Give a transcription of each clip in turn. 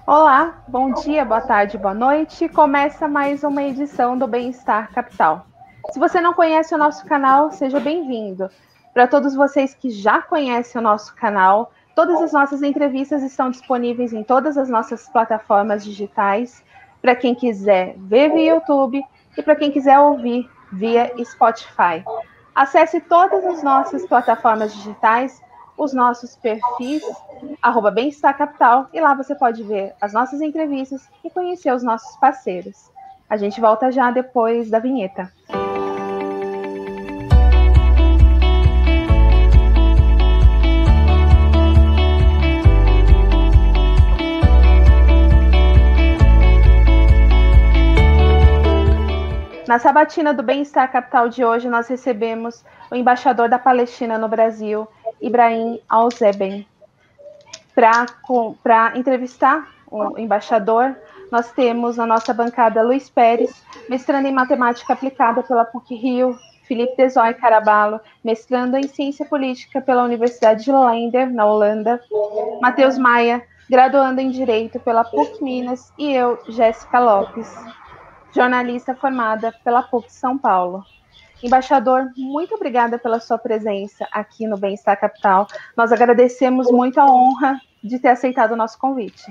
Olá, bom dia, boa tarde, boa noite. Começa mais uma edição do Bem-Estar Capital. Se você não conhece o nosso canal, seja bem-vindo. Para todos vocês que já conhecem o nosso canal, todas as nossas entrevistas estão disponíveis em todas as nossas plataformas digitais. Para quem quiser ver via YouTube e para quem quiser ouvir via Spotify. Acesse todas as nossas plataformas digitais, os nossos perfis, @Bem-Estar Capital, e lá você pode ver as nossas entrevistas e conhecer os nossos parceiros. A gente volta já depois da vinheta. Na sabatina do Bem-Estar Capital de hoje, nós recebemos o embaixador da Palestina no Brasil, Ibrahim Al-Zeben. Para entrevistar o embaixador, nós temos na nossa bancada Luiz Pérez, mestrando em Matemática Aplicada pela PUC-Rio, Felipe Desoy Caraballo, mestrando em Ciência Política pela Universidade de Leiden, na Holanda, Matheus Maia, graduando em Direito pela PUC Minas, e eu, Jéssica Lopes, jornalista formada pela PUC São Paulo. Embaixador, muito obrigada pela sua presença aqui no Bem-Estar Capital. Nós agradecemos muito a honra de ter aceitado o nosso convite.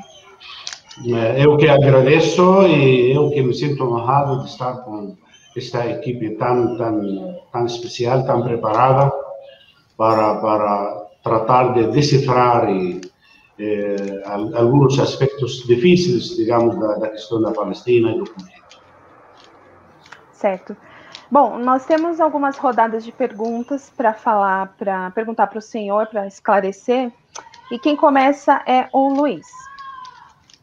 Eu que agradeço e eu que me sinto honrado de estar com esta equipe tão especial, tão preparada para tratar de decifrar alguns aspectos difíceis, digamos, da questão da Palestina e do conflito. Certo. Bom, nós temos algumas rodadas de perguntas para perguntar para o senhor, para esclarecer. E quem começa é o Luiz.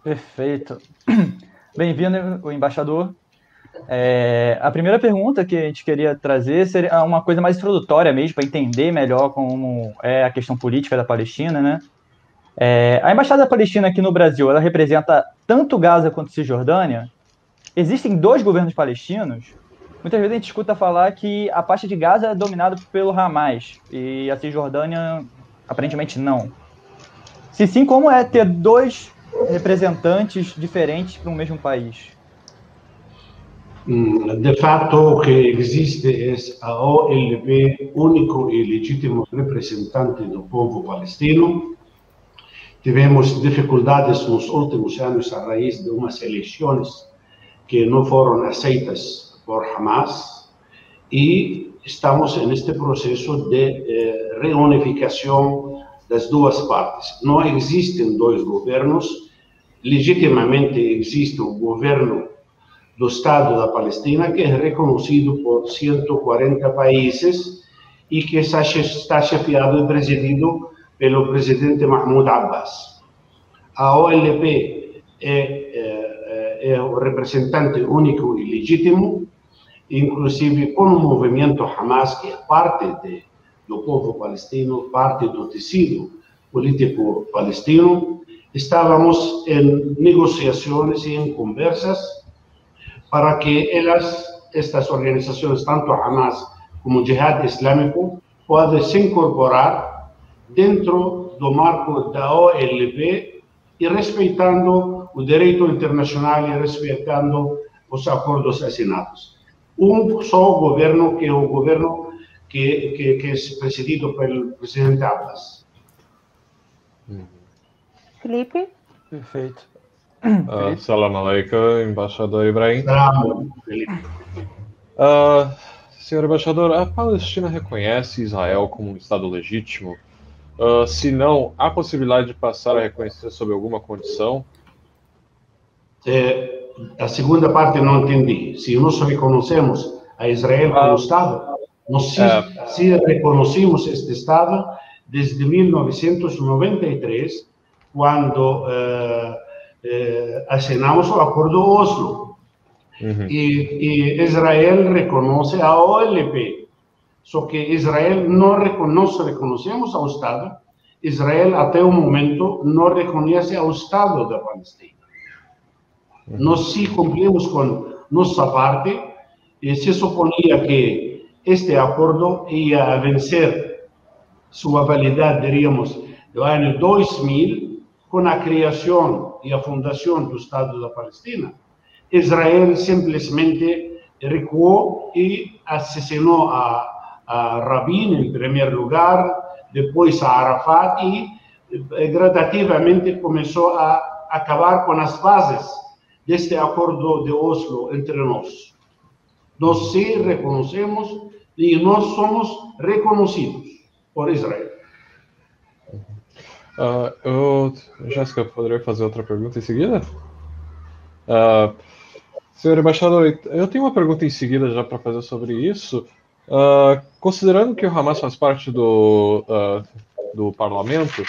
Perfeito. Bem-vindo, o embaixador. A primeira pergunta que a gente queria trazer seria uma coisa mais introdutória mesmo, para entender melhor como é a questão política da Palestina, né? A Embaixada da Palestina aqui no Brasil, ela representa tanto Gaza quanto Cisjordânia? Existem dois governos palestinos? Muitas vezes a gente escuta falar que a faixa de Gaza é dominada pelo Hamas e a Cisjordânia, aparentemente, não. Se sim, como é ter dois representantes diferentes para um mesmo país? De fato, o que existe é a OLP, único e legítimo representante do povo palestino. Tivemos dificuldades nos últimos anos a raiz de umas eleições que não foram aceitas por Hamas e estamos neste processo de reunificação das duas partes. Não existem dois governos, legitimamente existe o governo do Estado da Palestina, que é reconhecido por 140 países e que está chefiado e presidido pelo presidente Mahmoud Abbas. A OLP é o representante único e legítimo, inclusive com o movimento Hamas, que é parte do povo palestino, parte do tecido político palestino. Estávamos em negociações e em conversas para que estas organizações, tanto Hamas como o Jihad Islâmico, possam se incorporar dentro do marco da OLP e respeitando o direito internacional e respeitando os acordos assinados. Um só governo, que é o governo que é presidido pelo presidente Abbas. Felipe? Perfeito. Salam alaikum, embaixador Ibrahim. Salam, Felipe. Senhor embaixador, a Palestina reconhece Israel como um Estado legítimo? Se não, há possibilidade de passar a reconhecer sob alguma condição? A segunda parte não entendi. Se nós reconhecemos a Israel como Estado, nós se reconhecemos este Estado desde 1993, quando assinamos o Acordo Oslo. E Israel reconhece a OLP. Só que Israel não reconhecemos ao Estado. Israel, até o momento, não reconhece ao Estado da Palestina. Nós sim cumprimos com nossa parte e se suponia que este acordo ia vencer sua validade, diríamos, no ano 2000, com a criação e a fundação do Estado da Palestina, Israel simplesmente recuou e assassinou a Rabin, em primeiro lugar, depois a Arafat, e gradativamente começou a acabar com as bases deste acordo de Oslo entre nós. Nós se reconhecemos e nós somos reconhecidos por Israel. Jéssica, poderia fazer outra pergunta em seguida? Senhor embaixador, eu tenho uma pergunta em seguida já para fazer sobre isso. Considerando que o Hamas faz parte do parlamento,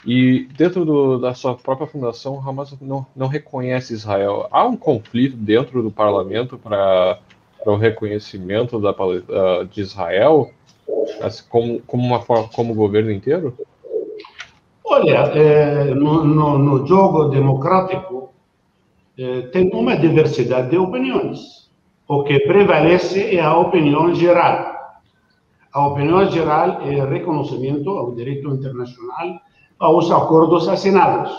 e dentro da sua própria fundação, o Hamas não reconhece Israel, há um conflito dentro do parlamento para o reconhecimento de Israel, assim, como governo inteiro? Olha, no jogo democrático tem uma diversidade de opiniões. O que prevalece é a opinião geral. A opinião geral é reconhecimento ao direito internacional, aos acordos assinados.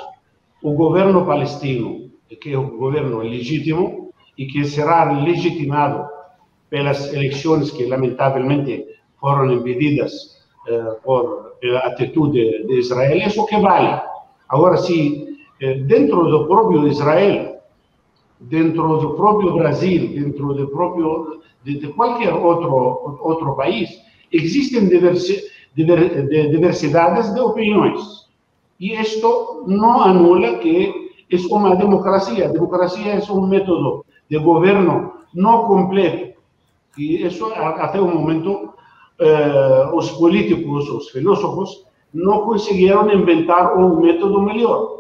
O governo palestino, que é um governo legítimo e que será legitimado pelas eleições que, lamentavelmente, foram impedidas por a atitude de Israel, isso que vale. Agora, se dentro do próprio Israel, dentro do próprio Brasil, dentro do próprio de qualquer outro país, existem diversidades de opiniões. E isto não anula que é uma democracia. A democracia é um método de governo não completo. E isso, até o momento, os políticos, os filósofos, não conseguiram inventar um método melhor.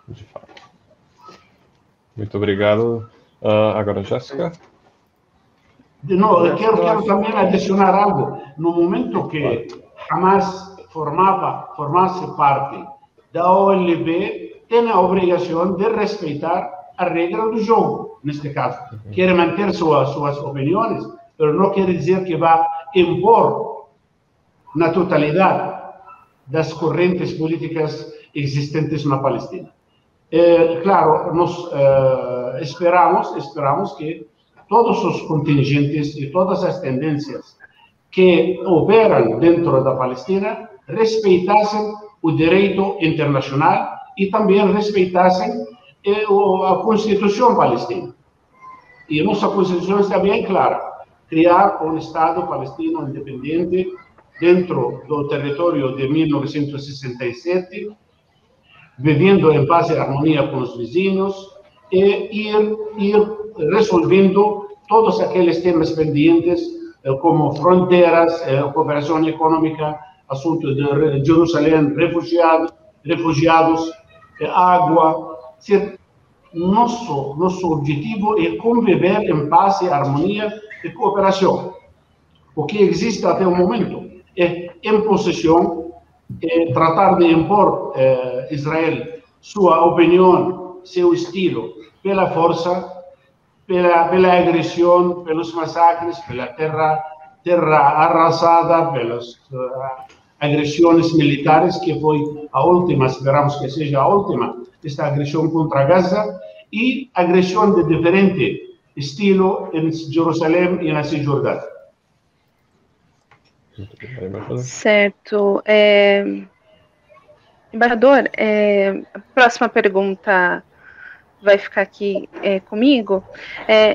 De fato. Muito obrigado. Agora, Jéssica. Não, eu quero também adicionar algo. No momento que Hamas formasse parte da OLP, tem a obrigação de respeitar a regra do jogo, neste caso. Quer manter suas opiniões, mas não quer dizer que vai impor na totalidade das correntes políticas existentes na Palestina. Claro, nós esperamos que todos os contingentes e todas as tendências que operam dentro da Palestina respeitassem o direito internacional e também respeitassem a Constituição palestina. E a nossa Constituição está bem clara: criar um Estado palestino independente dentro do território de 1967, vivendo em paz e harmonia com os vizinhos, e ir resolvendo todos aqueles temas pendentes, como fronteiras, cooperação econômica, assunto de Jerusalém, refugiados, água. Nosso objetivo é conviver em paz e harmonia e cooperação. O que existe até o momento é imposição, tratar de impor Israel sua opinião, seu estilo, pela força, pela agressão, pelos massacres, pela terra arrasada, pelas agressões militares, que foi a última, esperamos que seja a última, esta agressão contra Gaza, e agressão de diferente estilo em Jerusalém e na Cisjordânia. Certo. Embaixador, a próxima pergunta vai ficar aqui comigo.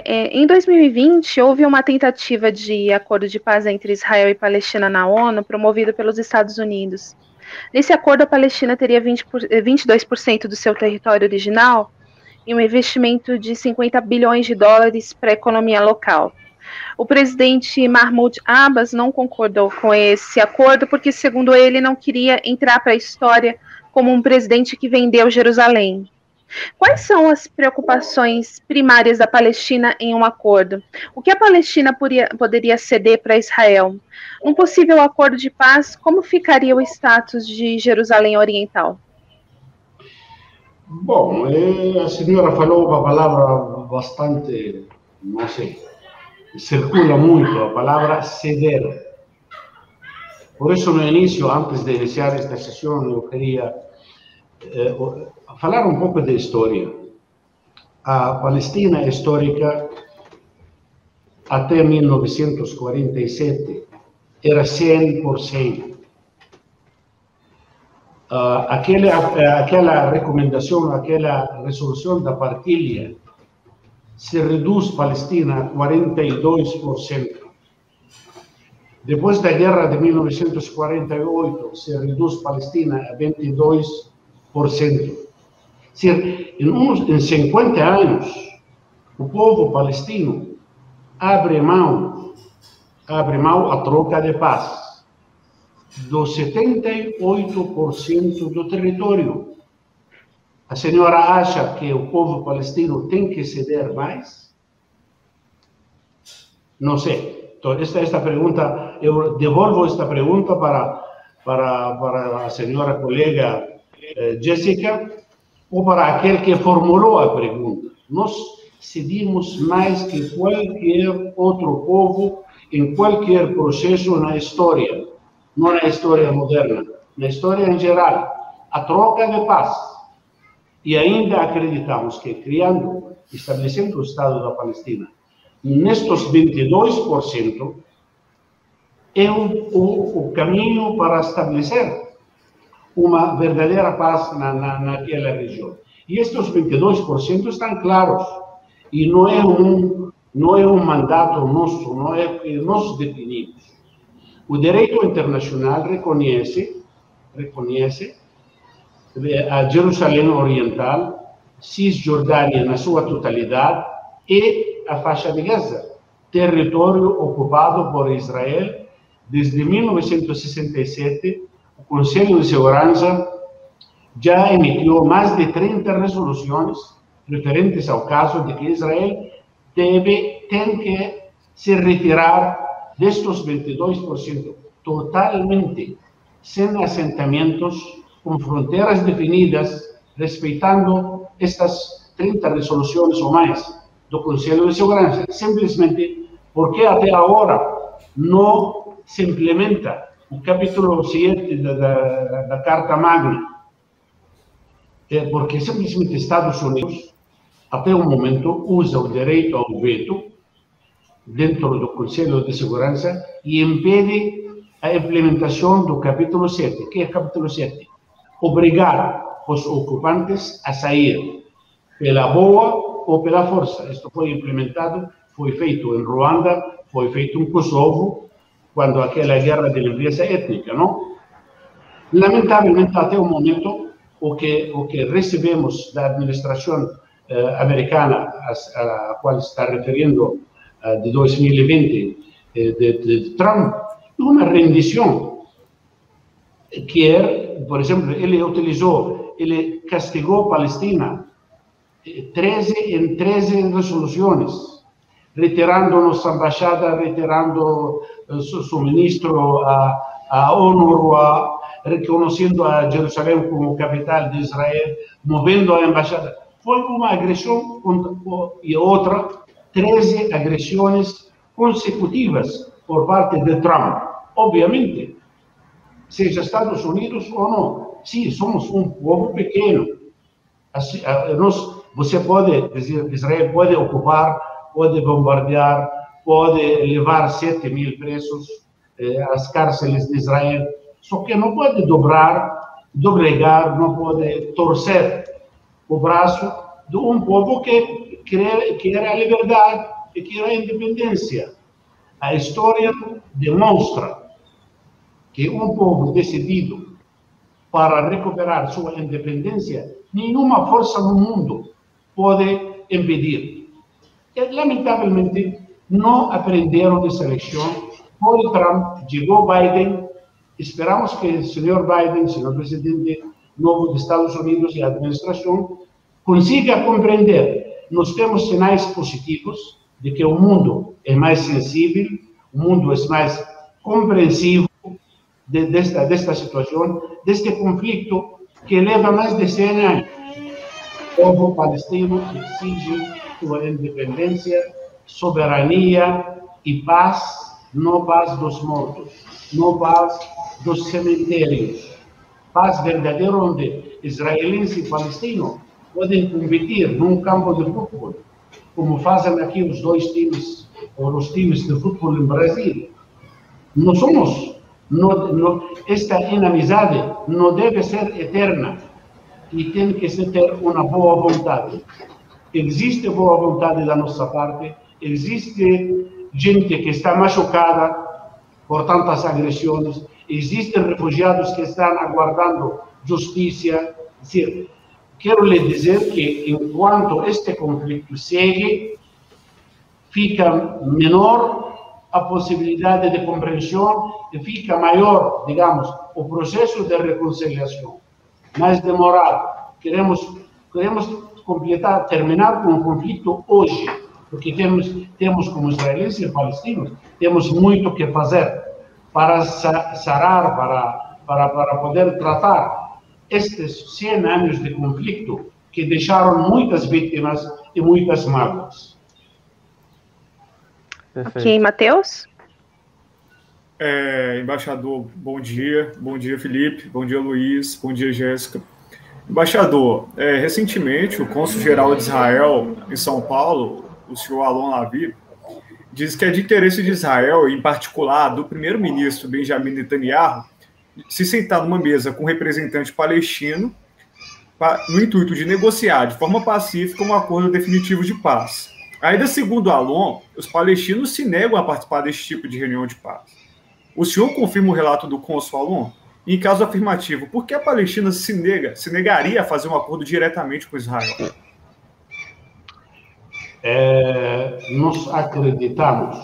Em 2020, houve uma tentativa de acordo de paz entre Israel e Palestina na ONU, promovido pelos Estados Unidos. Nesse acordo, a Palestina teria 22% do seu território original e um investimento de 50 bilhões de dólares para a economia local. O presidente Mahmoud Abbas não concordou com esse acordo porque, segundo ele, não queria entrar para a história como um presidente que vendeu Jerusalém. Quais são as preocupações primárias da Palestina em um acordo? O que a Palestina poderia ceder para Israel? Um possível acordo de paz, como ficaria o status de Jerusalém Oriental? Bom, a senhora falou uma palavra bastante, não sei, circula muito a palavra ceder. Por isso, no início, antes de iniciar esta sessão, eu queria falar um pouco da história. A Palestina histórica, até 1947, era 100%. Aquela recomendação, aquela resolução da partilha, se reduz Palestina a 42%. Depois da guerra de 1948, se reduz Palestina a 22%. Em 50 anos, o povo palestino abre mão a troca de paz do 78% do território. A senhora acha que o povo palestino tem que ceder mais? Não sei. Então, esta pergunta, eu devolvo esta pergunta para a senhora colega Jéssica, ou para aquele que formulou a pergunta. Nós cedimos mais que qualquer outro povo em qualquer processo na história, não na história moderna, na história em geral, a troca de paz. E ainda acreditamos que, estabelecendo o Estado da Palestina, nestes 22%, é o caminho para estabelecer uma verdadeira paz naquela região. E estes 22% estão claros, e não é um mandato nosso, não é que nós definimos. O direito internacional reconhece a Jerusalém Oriental, Cisjordânia na sua totalidade e a faixa de Gaza, território ocupado por Israel desde 1967. O Conselho de Segurança já emitiu mais de 30 resoluções referentes ao caso de que Israel tem que se retirar destes 22% totalmente, sem assentamentos, com fronteiras definidas, respeitando estas 30 resoluções ou mais do Conselho de Segurança, simplesmente porque até agora não se implementa o capítulo 7 da Carta Magna, porque simplesmente Estados Unidos, até o momento, usa o direito ao veto dentro do Conselho de Segurança e impede a implementação do capítulo 7. Que é o capítulo 7? Obrigar os ocupantes a sair pela boa ou pela força. Isto foi implementado, foi feito em Ruanda, foi feito em Kosovo, quando aquela guerra de limpeza étnica, não? Lamentavelmente, até o momento, o que recebemos da administração americana, a qual está referindo de 2020, de Trump, é uma rendição, que por exemplo, ele castigou a Palestina em 13 resoluções, retirando nossa embaixada, retirando suministro à ONU, reconhecendo a Jerusalém como capital de Israel, movendo a embaixada. Foi uma agressão e outra, 13 agressões consecutivas por parte de Trump. Obviamente, seja Estados Unidos ou não, sim, somos um povo pequeno. Assim, você pode dizer, Israel pode ocupar, pode bombardear, pode levar 7.000 presos às cárceles de Israel, só que não pode dobregar, não pode torcer o braço de um povo que quer a liberdade e quer a independência. A história demonstra que um povo decidido para recuperar sua independência, nenhuma força no mundo pode impedir. Lamentavelmente, não aprenderam dessa lição. Foi Trump, chegou Biden. Esperamos que o senhor Biden, senhor presidente novo dos Estados Unidos e a administração, consiga compreender. Nós temos sinais positivos de que o mundo é mais sensível, o mundo é mais compreensivo desta situação, deste conflito que leva mais de 100 anos. O povo palestino exige sua independência, soberania e paz, não paz dos mortos, não paz dos cemitérios. Paz verdadeira onde israelense e palestino podem competir num campo de futebol, como fazem aqui os dois times, ou os times de futebol em Brasil. Não somos, esta inimizade não deve ser eterna e tem que ter uma boa vontade. Existe boa vontade da nossa parte, existe gente que está machucada por tantas agressões, existem refugiados que estão aguardando justiça. Quero lhe dizer que, enquanto este conflito segue, fica menor a possibilidade de compreensão e fica maior, digamos, o processo de reconciliação. Mais demorado. Queremos terminar com o conflito hoje, porque temos como israelenses e palestinos, temos muito que fazer para sarar, para poder tratar estes 100 anos de conflito que deixaram muitas vítimas e muitas mágoas. Ok, Matheus? Embaixador, bom dia. Bom dia, Felipe. Bom dia, Luiz. Bom dia, Jéssica. Embaixador, recentemente o cônsul-geral de Israel em São Paulo, o senhor Alon Lavi, diz que é de interesse de Israel, em particular do primeiro-ministro Benjamin Netanyahu, se sentar numa mesa com um representante palestino no intuito de negociar de forma pacífica um acordo definitivo de paz. Ainda segundo Alon, os palestinos se negam a participar desse tipo de reunião de paz. O senhor confirma o relato do cônsul Alon? E, em caso afirmativo, por que a Palestina se negaria a fazer um acordo diretamente com Israel? Nós acreditamos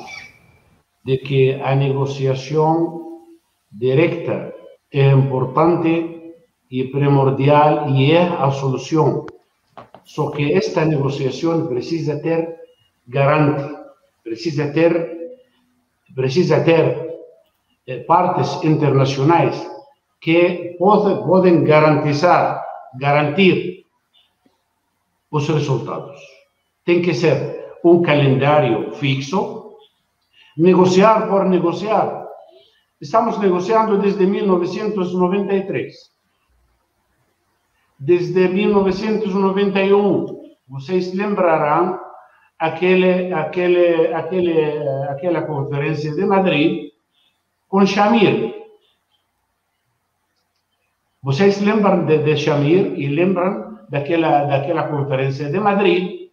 de que a negociação direta é importante e primordial e é a solução. Só que esta negociação precisa ter garante, precisa ter partes internacionais que podem garantir os resultados. Tem que ser um calendário fixo, negociar por negociar. Estamos negociando desde 1993. Desde 1991, vocês lembrarão aquela conferência de Madrid com Shamir. Vocês lembram de Shamir e lembram daquela conferência de Madrid,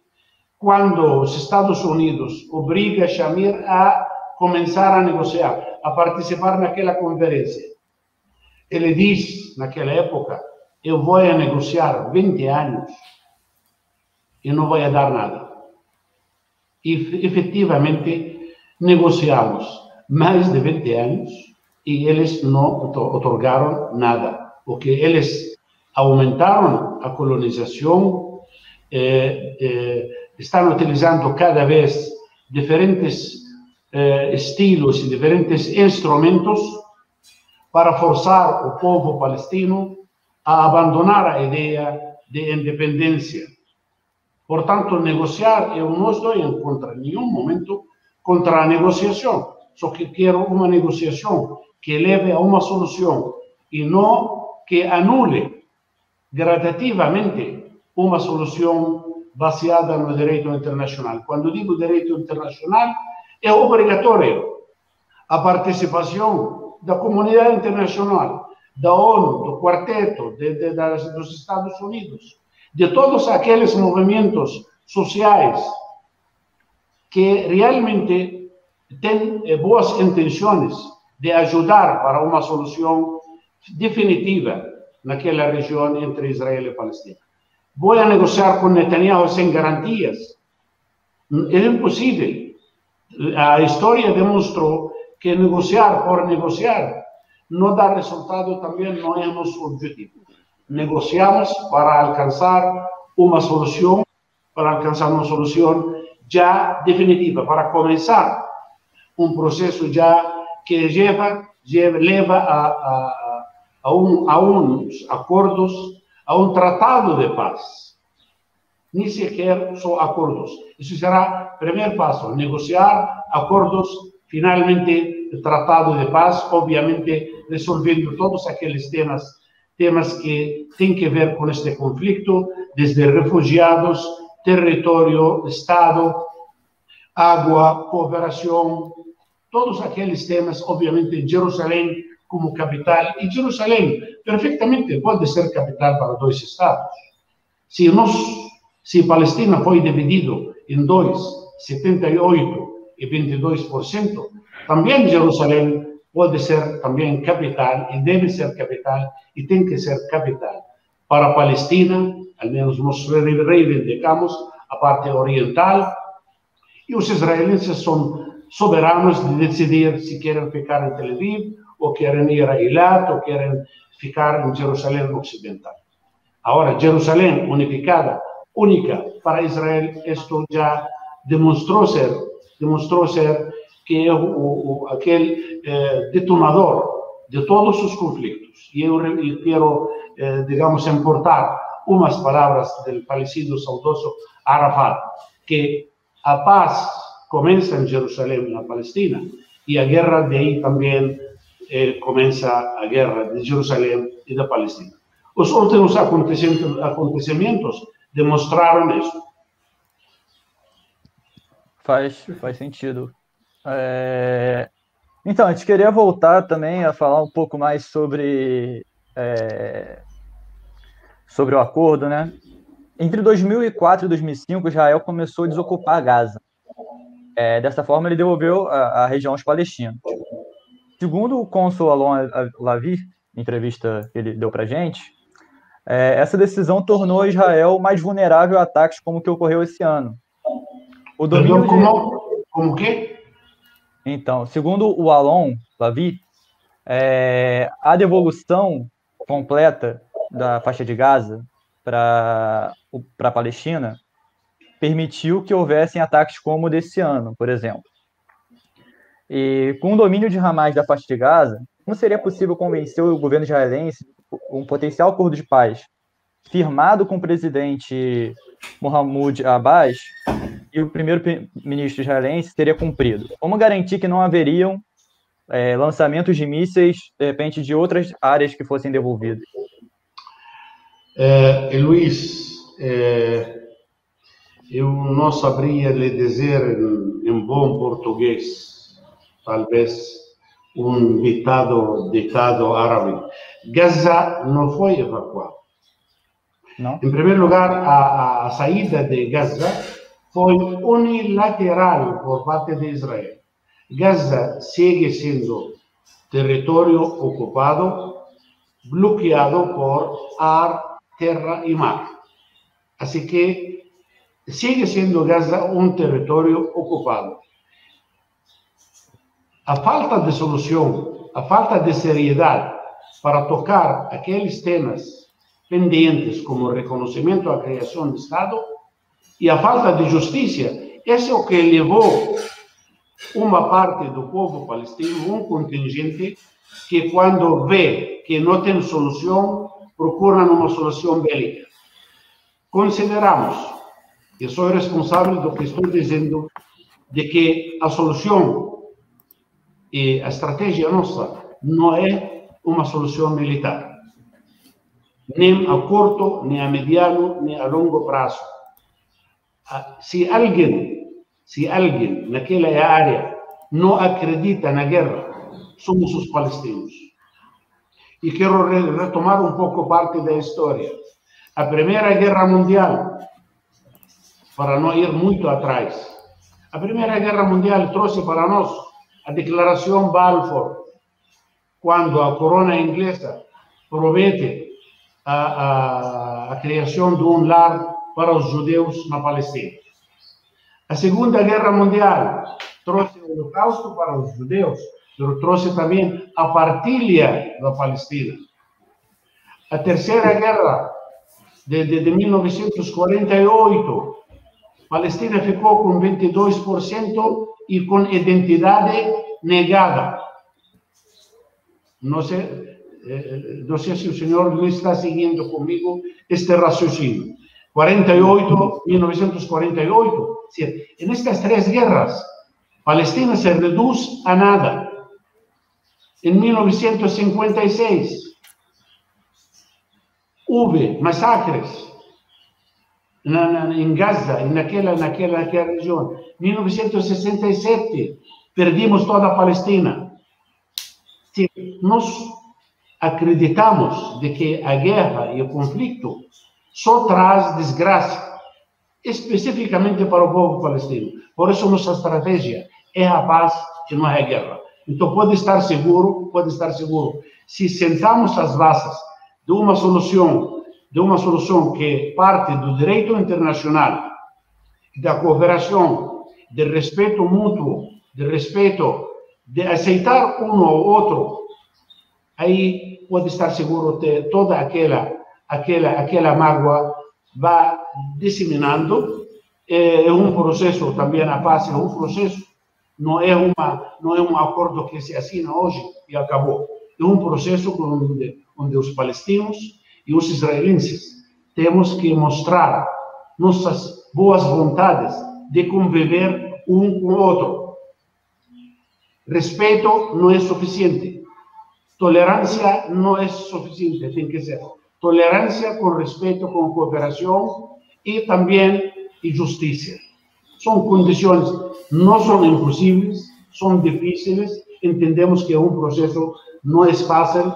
quando os Estados Unidos obrigam Shamir a começar a negociar, a participar naquela conferência. Ele diz, naquela época, eu vou negociar 20 anos e não vou dar nada. E, efetivamente, negociamos mais de 20 anos e eles não otorgaram nada. Porque eles aumentaram a colonização, estão utilizando cada vez diferentes estilos e diferentes instrumentos para forçar o povo palestino a abandonar a ideia de independência. Portanto, negociar, eu não estou em contra, em nenhum momento, contra a negociação. Só que quero uma negociação que leve a uma solução e não que anule gradativamente uma solução baseada no direito internacional. Quando digo direito internacional, é obrigatório a participação da comunidade internacional, da ONU, do Quarteto, dos Estados Unidos, de todos aqueles movimentos sociais que realmente têm boas intenções de ajudar para uma solução definitiva naquela região entre Israel e Palestina. Vou negociar com Netanyahu sem garantias? É impossível. A história demonstrou que negociar por negociar não dá resultado, também não é nosso objetivo. Negociamos para alcançar uma solução já definitiva, para começar um processo já que leva a uns acordos, a um tratado de paz. Nem sequer só acordos. Isso será o primeiro passo, negociar acordos, finalmente tratado de paz, obviamente resolvendo todos aqueles temas temas que tienen que ver con este conflicto, desde refugiados, territorio, Estado, agua, cooperación, todos aquellos temas, obviamente Jerusalén como capital, y Jerusalén perfectamente puede ser capital para dos estados. Si Palestina fue dividido en dos, 78 y 22%, también Jerusalén puede ser también capital y debe ser capital y tiene que ser capital. Para Palestina, al menos nos reivindicamos a parte oriental, y los israelíes son soberanos de decidir si quieren ficar en Tel Aviv, o quieren ir a Eilat, o quieren ficar en Jerusalén occidental. Ahora, Jerusalén unificada, única para Israel, esto ya demostró ser que aquel detonador de todos sus conflictos. Y yo quiero, digamos, importar unas palabras del fallecido saudoso Arafat, que a paz comienza en Jerusalén, en la Palestina, y a guerra de ahí también comienza a guerra de Jerusalén y de Palestina. Los últimos acontecimientos demonstraram isso. Faz sentido. Então, a gente queria voltar também a falar um pouco mais sobre o acordo, né? Entre 2004 e 2005, Israel começou a desocupar Gaza. Dessa forma, ele devolveu a região aos palestinos. Segundo o cônsul Alon Lavie, em entrevista que ele deu para a gente, essa decisão tornou Israel mais vulnerável a ataques como o que ocorreu esse ano. O domínio como que? Então, segundo o Alon Lavie, a devolução completa da faixa de Gaza para a Palestina permitiu que houvessem ataques como o desse ano, por exemplo. E com o domínio de Hamas da faixa de Gaza, como seria possível convencer o governo israelense um potencial acordo de paz firmado com o presidente Mahmoud Abbas e o primeiro-ministro israelense seria cumprido? Como garantir que não haveriam lançamentos de mísseis, de repente, de outras áreas que fossem devolvidas? Luiz, eu não saberia lhe dizer em bom português, talvez ditado árabe. Gaza não foi evacuada. Não? Em primeiro lugar, a saída de Gaza foi unilateral por parte de Israel. Gaza segue sendo território ocupado, bloqueado por ar, terra e mar. Assim que sigue sendo Gaza um território ocupado. A falta de solução, a falta de seriedade para tocar aqueles temas pendentes, como o reconhecimento à criação de Estado, e a falta de justiça, esse é o que levou uma parte do povo palestino, um contingente, que quando vê que não tem solução, procura uma solução bélica. Consideramos, e sou responsável do que estou dizendo, de que a solução e a estratégia nossa não é uma solução militar, nem a curto, nem a mediano, nem a longo prazo. Se alguém naquela área não acredita na guerra, somos os palestinos. E quero retomar um pouco parte da história. A Primeira Guerra Mundial, para não ir muito atrás, a Primeira Guerra Mundial trouxe para nós a Declaração Balfour, quando a corona inglesa promete a criação de um lar para os judeus na Palestina. A Segunda Guerra Mundial trouxe o Holocausto para os judeus, mas trouxe também a partilha da Palestina. A Terceira Guerra de 1948, a Palestina ficou com 22% e com identidade negada. Não sei se o senhor Luiz está seguindo comigo este raciocínio. 1948, en estas tres guerras, Palestina se reduz a nada. En 1956, houve massacres em Gaza, naquela região. Em 1967, perdimos toda a Palestina. Nós acreditamos de que a guerra e o conflito só traz desgraça, especificamente para o povo palestino. Por isso, nossa estratégia é a paz e não é a guerra. Então, pode estar seguro, se sentamos as bases de uma solução que parte do direito internacional, da cooperação, de respeito mútuo, de aceitar um ao outro, aí pode estar seguro que toda aquela mágoa vai disseminando. É um processo também, a paz é um processo, não é um acordo que se assina hoje e acabou. É um processo onde os palestinos e os israelenses temos que mostrar nossas boas vontades de conviver um com o outro. Respeito não é suficiente. Tolerância não é suficiente, tem que ser tolerância com respeito, com cooperação e também justiça. São condições, não são impossíveis, são difíceis, entendemos que é um processo, não é fácil,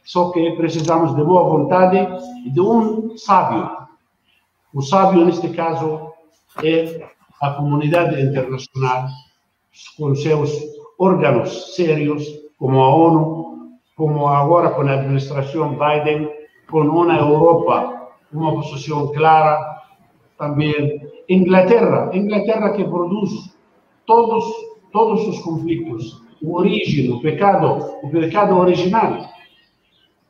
só que precisamos de boa vontade e de um sábio. O sábio, neste caso, é a comunidade internacional, com seus órgãos sérios, como a ONU, como agora com a administração Biden, com uma Europa, uma posição clara, também Inglaterra que produz todos os conflitos, o pecado original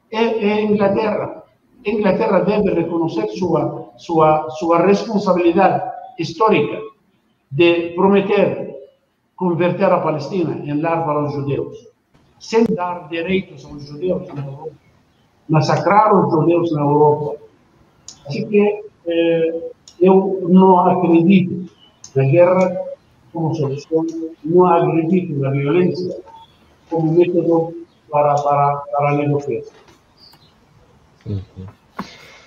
é Inglaterra. Inglaterra deve reconhecer sua responsabilidade histórica de prometer converter a Palestina em lar para os judeus, sem dar direitos aos judeus na Europa, massacrar os judeus na Europa. Assim que eu não acredito na guerra como solução, não acredito na violência como método para negociar.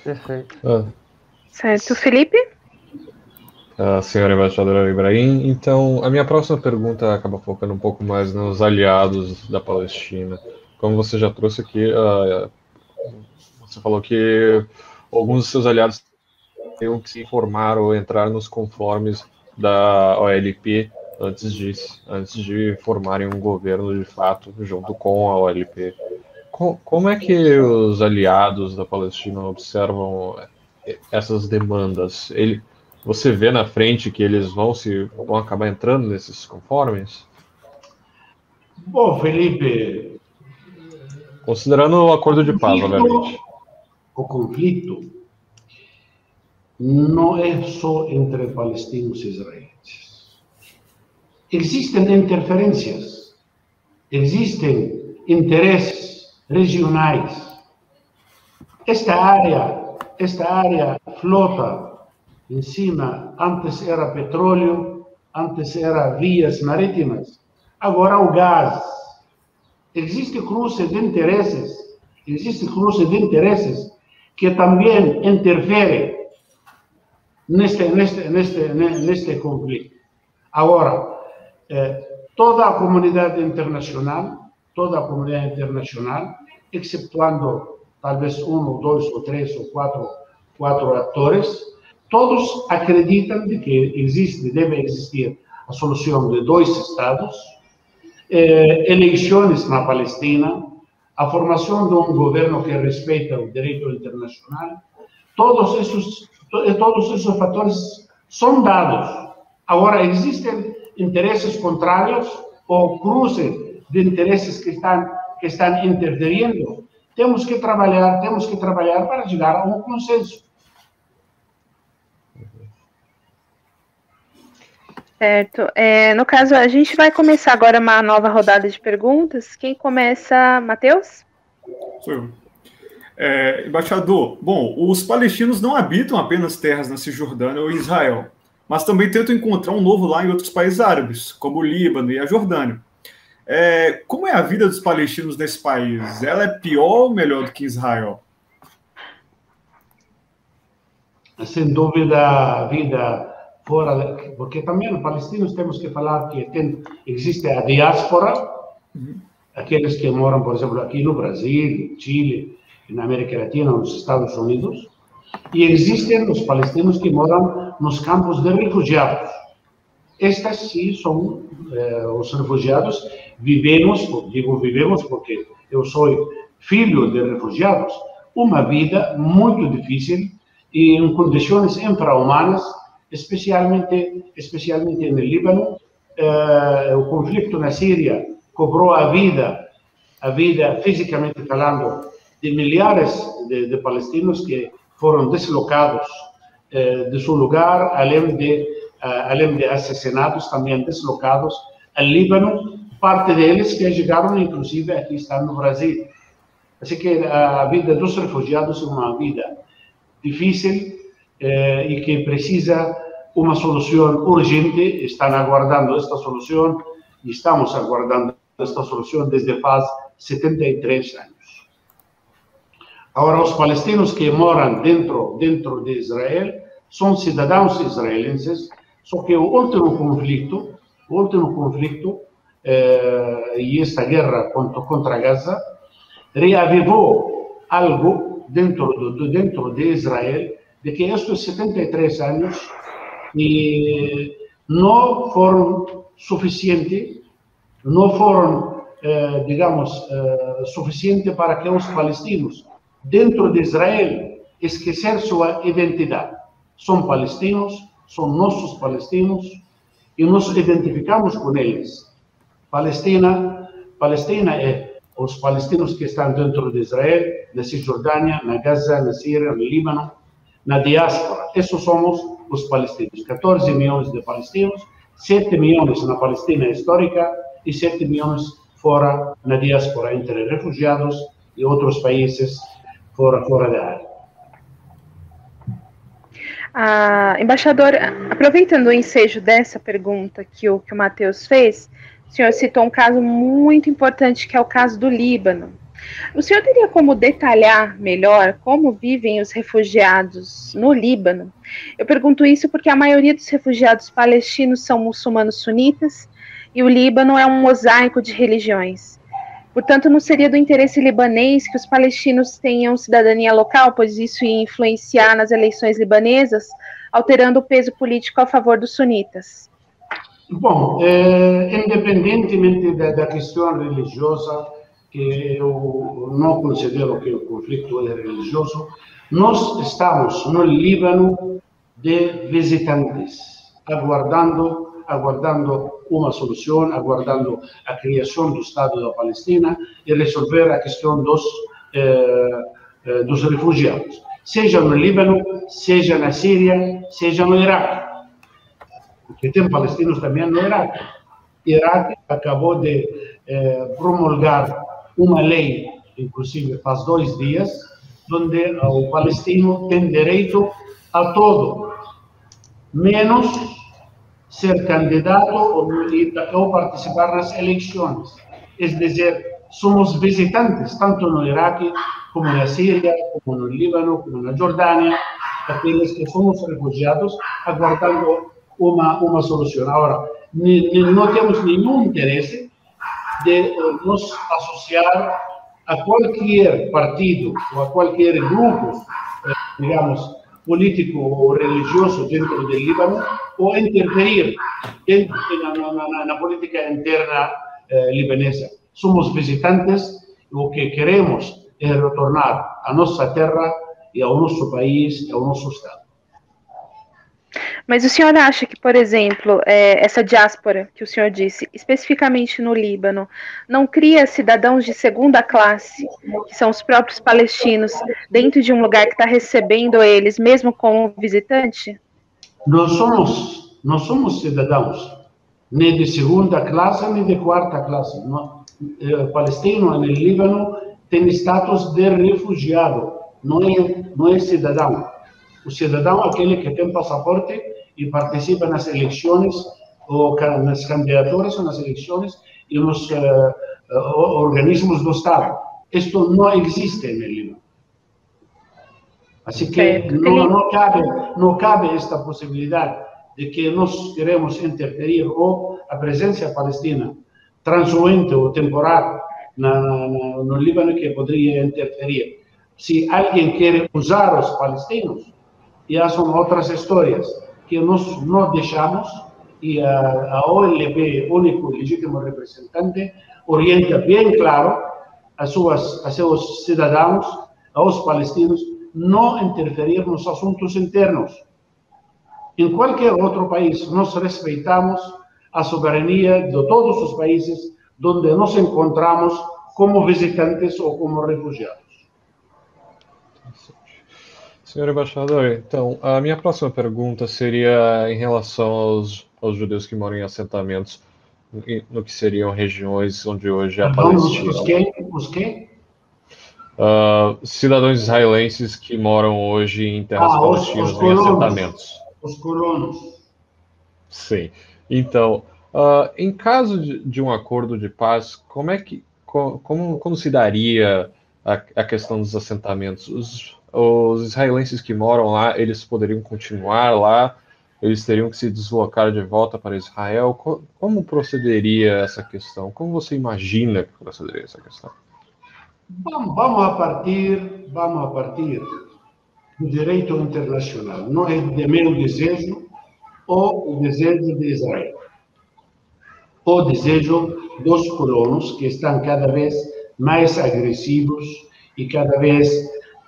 Perfeito. Certo. Felipe? Senhora embaixadora Ibrahim, então a minha próxima pergunta acaba focando um pouco mais nos aliados da Palestina. Como você já trouxe aqui, você falou que alguns dos seus aliados teriam que se informar ou entrar nos conformes da OLP antes de formarem um governo de fato junto com a OLP. Como é que os aliados da Palestina observam essas demandas? Você vê na frente que eles vão acabar entrando nesses conformes? Bom, Felipe, considerando o acordo de paz, obviamente. O conflito não é só entre palestinos e israelenses. Existem interferências, existem interesses regionais. Esta área flota em cima, antes era petróleo, antes era vias marítimas, agora o gás. Existe cruze de interesses que também interferem neste conflito. Agora, toda a comunidade internacional, excetuando talvez um, ou dois, ou três, ou quatro atores, todos acreditam de que deve existir a solução de 2 estados, eleições na Palestina, a formação de um governo que respeita o direito internacional. Todos esses fatores são dados. Agora, existem interesses contrários ou cruze de interesses que estão interferindo. Temos que trabalhar para chegar a um consenso. Certo. No caso, a gente vai começar agora uma nova rodada de perguntas. Quem começa, Matheus? Sou eu. Embaixador, bom, os palestinos não habitam apenas terras na Cisjordânia ou Israel, mas também tentam encontrar um novo lar em outros países árabes, como o Líbano e a Jordânia. Como é a vida dos palestinos nesse país? Ela é pior ou melhor do que Israel? sem dúvida, a vida fora, porque também os palestinos temos que falar que existe a diáspora, aqueles que moram, por exemplo, aqui no Brasil, Chile, na América Latina, nos Estados Unidos, e existem os palestinos que moram nos campos de refugiados. Estas sim são os refugiados. Vivemos porque eu sou filho de refugiados, uma vida muito difícil e em condições infra-humanas, especialmente no Líbano. O conflito na Síria cobrou a vida fisicamente falando, de milhares de palestinos que foram deslocados de seu lugar, além de assassinados, também deslocados ao Líbano, parte deles que chegaram, inclusive, aqui estão no Brasil. Assim que a vida dos refugiados é uma vida difícil e que precisa uma solução urgente. Estão aguardando esta solução e estamos aguardando esta solução desde faz 73 anos. Agora, os palestinos que moram dentro de Israel são cidadãos israelenses, só que o último conflito e esta guerra contra Gaza reavivou algo dentro de Israel, de que estes 73 anos não foram suficientes, suficiente para que os palestinos dentro de Israel esquecer sua identidade. São palestinos, são nossos palestinos e nos identificamos com eles. Palestina é os palestinos que estão dentro de Israel, na Cisjordânia, na Gaza, na Síria, no Líbano, na diáspora. Esses somos os palestinos. 14 milhões de palestinos, 7 milhões na Palestina histórica e 7 milhões fora na diáspora, entre refugiados e outros países fora da área. Embaixador, aproveitando o ensejo dessa pergunta que o Matheus fez, o senhor citou um caso muito importante, que é o caso do Líbano. O senhor teria como detalhar melhor como vivem os refugiados no Líbano? Eu pergunto isso porque a maioria dos refugiados palestinos são muçulmanos sunitas e o Líbano é um mosaico de religiões. Portanto, não seria do interesse libanês que os palestinos tenham cidadania local, pois isso ia influenciar nas eleições libanesas, alterando o peso político a favor dos sunitas? Bom, independentemente da questão religiosa, que eu não considero que o conflito é religioso, nós estamos no Líbano de visitantes, aguardando uma solução, aguardando a criação do Estado da Palestina e resolver a questão dos refugiados, seja no Líbano, seja na Síria, seja no Iraque. Porque tem palestinos também no Iraque. Iraque acabou de promulgar uma lei, inclusive faz 2 dias, onde o palestino tem direito a todo, menos ser candidato ou participar nas eleições. É dizer, somos visitantes, tanto no Iraque, como na Síria, como no Líbano, como na Jordânia, aqueles que somos refugiados, aguardando uma solução. Agora, não temos nenhum interesse de nos associar a qualquer partido ou a qualquer grupo, digamos, político ou religioso dentro do Líbano, ou interferir na política interna libanesa. Somos visitantes e o que queremos é retornar à nossa terra e ao nosso país e ao nosso Estado. Mas o senhor acha que, por exemplo, essa diáspora que o senhor disse, especificamente no Líbano, não cria cidadãos de segunda classe, que são os próprios palestinos, dentro de um lugar que está recebendo eles, mesmo como visitante? Nós somos cidadãos, nem de segunda classe, nem de quarta classe. O palestino no Líbano tem status de refugiado, não é cidadão. O cidadão é aquele que tem passaporte e participa nas eleições, ou nas candidaturas ou nas eleições, e nos organismos do Estado. Isto não existe no Líbano. Así que no cabe esta posibilidad de que nos queremos interferir o a presencia palestina transuente o temporal no Líbano que podría interferir. Si alguien quiere usar a los palestinos, ya son otras historias que nos no dejamos, y a OLP, único y legítimo representante, orienta bien claro a sus ciudadanos, a los palestinos, no interferir en los asuntos internos. En cualquier otro país nos respetamos a soberanía de todos los países donde nos encontramos como visitantes ou como refugiados. Senhor embaixador, então, a minha próxima pergunta seria em relação aos judeus que moram em assentamentos, no que seriam regiões onde hoje é a Palestina. Os quem? Cidadãos israelenses que moram hoje em terras palestinas, em assentamentos. Os colonos. Sim. Então, em caso de um acordo de paz, como se daria a questão dos assentamentos? Os israelenses que moram lá, eles poderiam continuar lá? Eles teriam que se deslocar de volta para Israel? Como procederia essa questão? Como você imagina que procederia essa questão? Vamos a partir do direito internacional. Não é de meu desejo ou o desejo de Israel. O desejo dos colonos, que estão cada vez mais agressivos e cada vez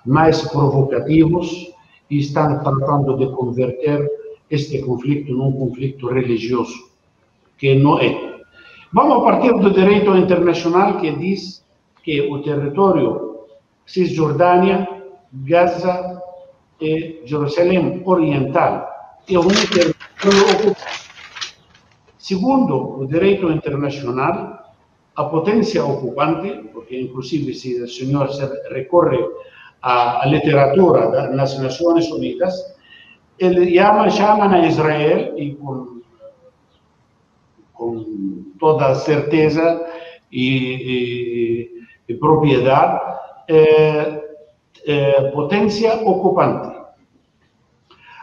mais provocativos, e estão tratando de converter este conflito num conflito religioso, que não é. Vamos a partir do direito internacional, que diz que o território Cisjordânia, Gaza e Jerusalém Oriental é um território ocupado. Segundo o direito internacional, a potência ocupante, porque inclusive se o senhor recorre à literatura das Nações Unidas, ele chamam a Israel, e com toda certeza e propriedade, potência ocupante.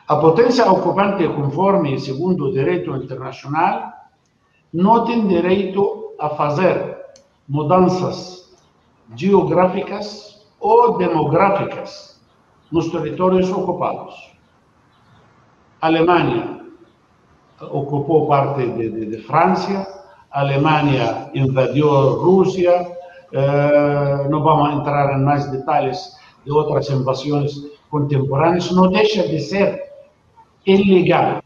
A potência ocupante, conforme segundo o direito internacional, não tem direito a fazer mudanças geográficas ou demográficas nos territórios ocupados. A Alemanha ocupou parte de França, a Alemanha invadiu a Rússia, não vamos entrar em mais detalhes de outras invasões contemporâneas. Não deixa de ser ilegal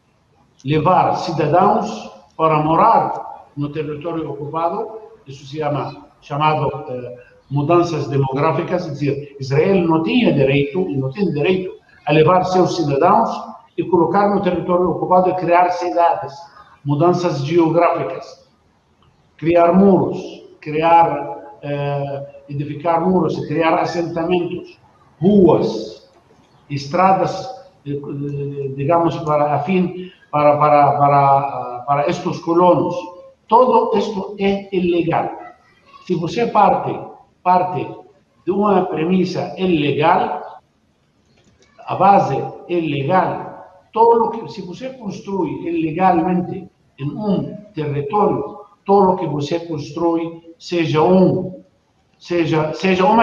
levar cidadãos para morar no território ocupado. Isso se chamado mudanças demográficas, quer dizer, Israel não tinha direito e não tem direito a levar seus cidadãos e colocar no território ocupado e criar cidades, mudanças geográficas, criar muros, edificar muros, criar assentamentos, ruas, estradas, digamos, para estes colonos. Todo isto é ilegal. Se você parte de uma premissa ilegal, a base é ilegal. Se você constrói ilegalmente em um território, todo o que você constrói, seja uma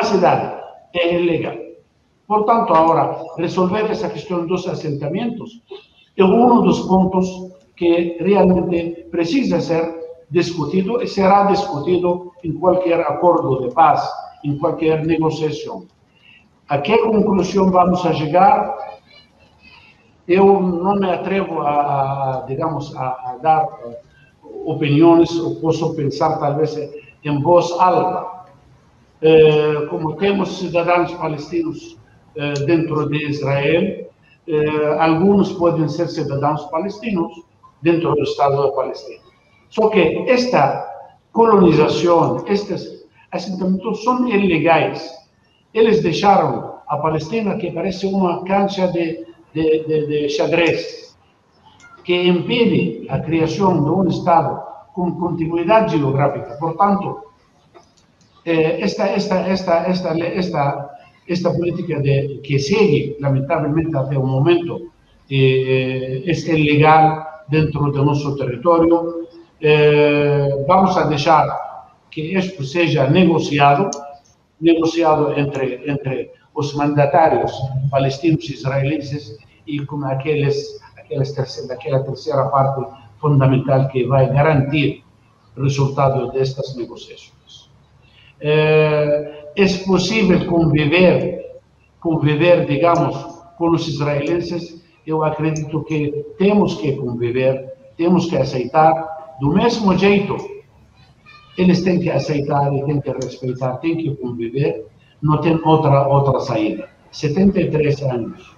cidade, é ilegal. Portanto, agora, resolver essa questão dos assentamentos é um dos pontos que realmente precisa ser discutido e será discutido em qualquer acordo de paz, em qualquer negociação. A que conclusão vamos a chegar? Eu não me atrevo a dar opiniões, ou posso pensar talvez em voz alta. Como temos cidadãos palestinos dentro de Israel, alguns podem ser cidadãos palestinos dentro do Estado da Palestina. Só que esta colonização, estes assentamentos são ilegais. Eles deixaram a Palestina, que parece uma cancha de xadrez, que impede a criação de um Estado com continuidade geográfica. Portanto, esta esta política que sigue, lamentavelmente, até o momento, é ilegal dentro do nosso território. Vamos a deixar que isto seja negociado entre os mandatários palestinos e israelenses e com aquela terceira parte fundamental que vai garantir o resultado destas negociações. É possível conviver, digamos, com os israelenses? Eu acredito que temos que conviver, temos que aceitar, do mesmo jeito, eles têm que aceitar e têm que respeitar, têm que conviver, não tem outra saída. 73 anos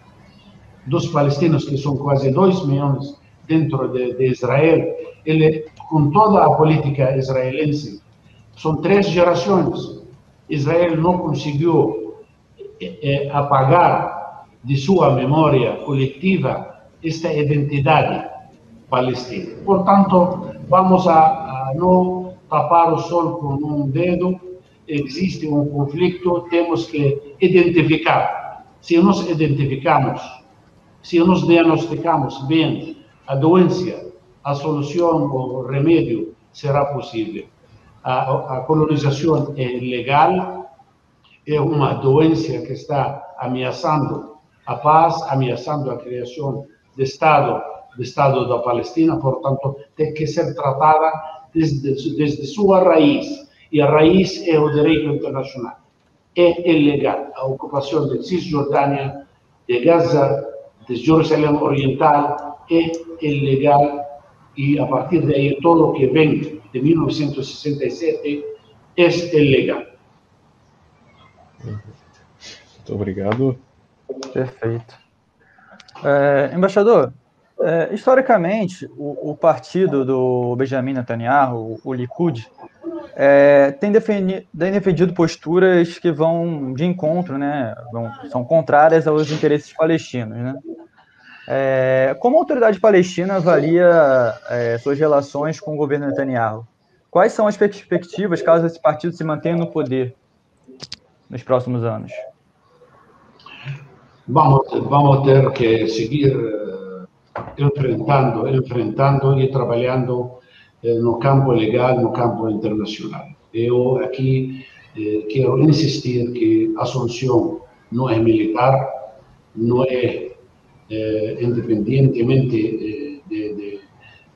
dos palestinos, que são quase 2 milhões dentro de Israel, com toda a política israelense, são 3 gerações. Israel não conseguiu apagar de sua memória coletiva esta identidade palestina. Portanto, vamos a não tapar o sol com um dedo. Existe um conflito, temos que identificar. Se nos identificamos, se nos diagnosticamos bem a doença, a solução, o remédio será possível. A colonização é ilegal, é uma doença que está ameaçando a paz, ameaçando a criação do Estado da Palestina, portanto, tem que ser tratada desde sua raiz. E a raiz é o direito internacional. É ilegal a ocupação de Cisjordânia, de Gaza, de Jerusalém Oriental, é ilegal, e a partir daí todo o que vem de 1967 é ilegal. Muito obrigado. Perfeito. Embaixador, historicamente, o partido do Benjamin Netanyahu, o Likud, tem defendido posturas que vão de encontro, né? São contrárias aos interesses palestinos, né? Como a autoridade palestina avalia suas relações com o governo Netanyahu? Quais são as perspectivas caso esse partido se mantenha no poder nos próximos anos? Vamos ter que seguir enfrentando e trabalhando no campo legal, no campo internacional. Eu aqui quero insistir que a solução não é militar, não é independentemente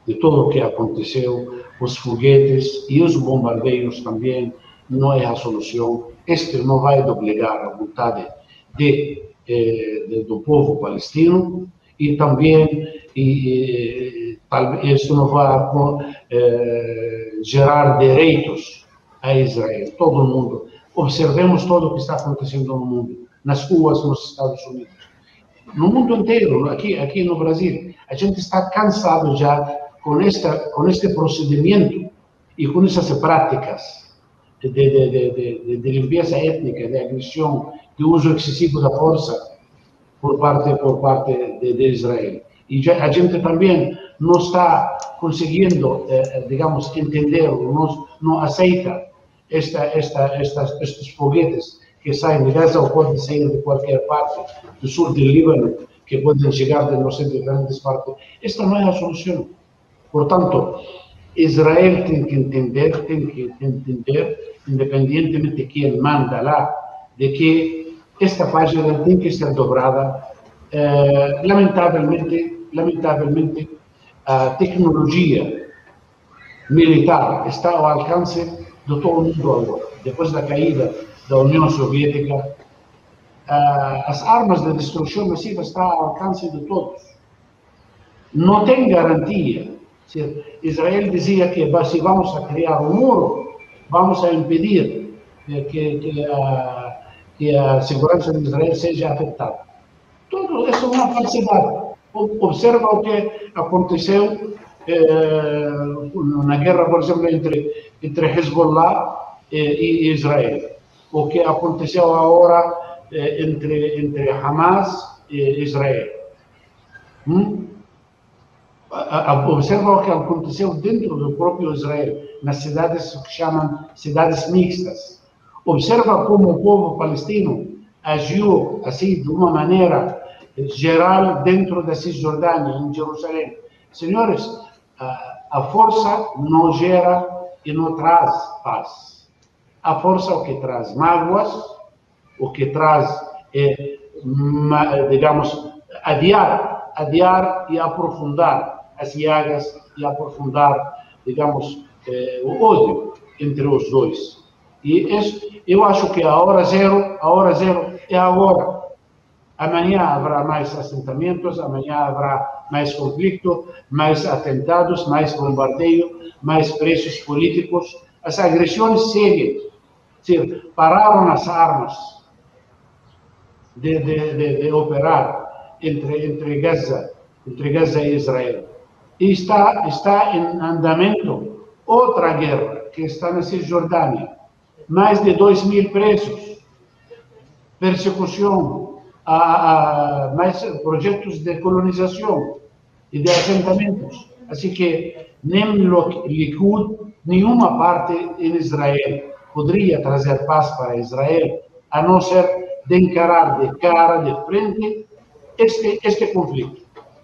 de tudo o que aconteceu, os foguetes e os bombardeios também não é a solução. Este não vai doblegar a vontade do povo palestino e também isso não vai gerar direitos a Israel. Todo mundo, observemos tudo o que está acontecendo no mundo, nas ruas, nos Estados Unidos, no mundo inteiro, aqui no Brasil. A gente está cansado já com este procedimento e com essas práticas de limpeza étnica, de agressão, de uso excessivo da força por parte de Israel. E a gente também não está conseguindo, digamos, entender, não aceita estes foguetes que saem de Gaza ou podem sair de qualquer parte do sul do Líbano, que podem chegar de não sei diferentes partes. Esta não é a solução. Portanto, Israel tem que entender, independentemente de quem manda lá, de que esta página tem que ser dobrada. Lamentavelmente, a tecnologia militar está ao alcance de todo mundo agora. Depois da caída da União Soviética, as armas de destruição massiva estão ao alcance de todos. Não tem garantia. Israel dizia que se vamos a criar um muro, vamos a impedir que a segurança de Israel seja afetada. Tudo isso é uma falsidade. Observa o que aconteceu na guerra, por exemplo, entre Hezbollah e Israel. O que aconteceu agora entre Hamas e Israel. Observa o que aconteceu dentro do próprio Israel, nas cidades que chamam cidades mixtas. Observa como o povo palestino agiu assim de uma maneira geral dentro da Cisjordânia, em Jerusalém. Senhores, a força não gera e não traz paz. A força é o que traz mágoas, o que traz, digamos, adiar e aprofundar as llagas e aprofundar, digamos, o ódio entre os dois. E eu acho que a hora zero é agora. Amanhã haverá mais assentamentos, amanhã haverá mais conflito, mais atentados, mais bombardeio, mais presos políticos. As agressões seguem. Pararam as armas de operar entre Gaza e Israel. E está em andamento outra guerra, que está na Cisjordânia. Mais de 2.000 presos, persecução, mais projetos de colonização e de assentamentos. Assim que nem Likud, nenhuma parte em Israel poderia trazer paz para Israel, a não ser de encarar de cara, de frente, este conflito.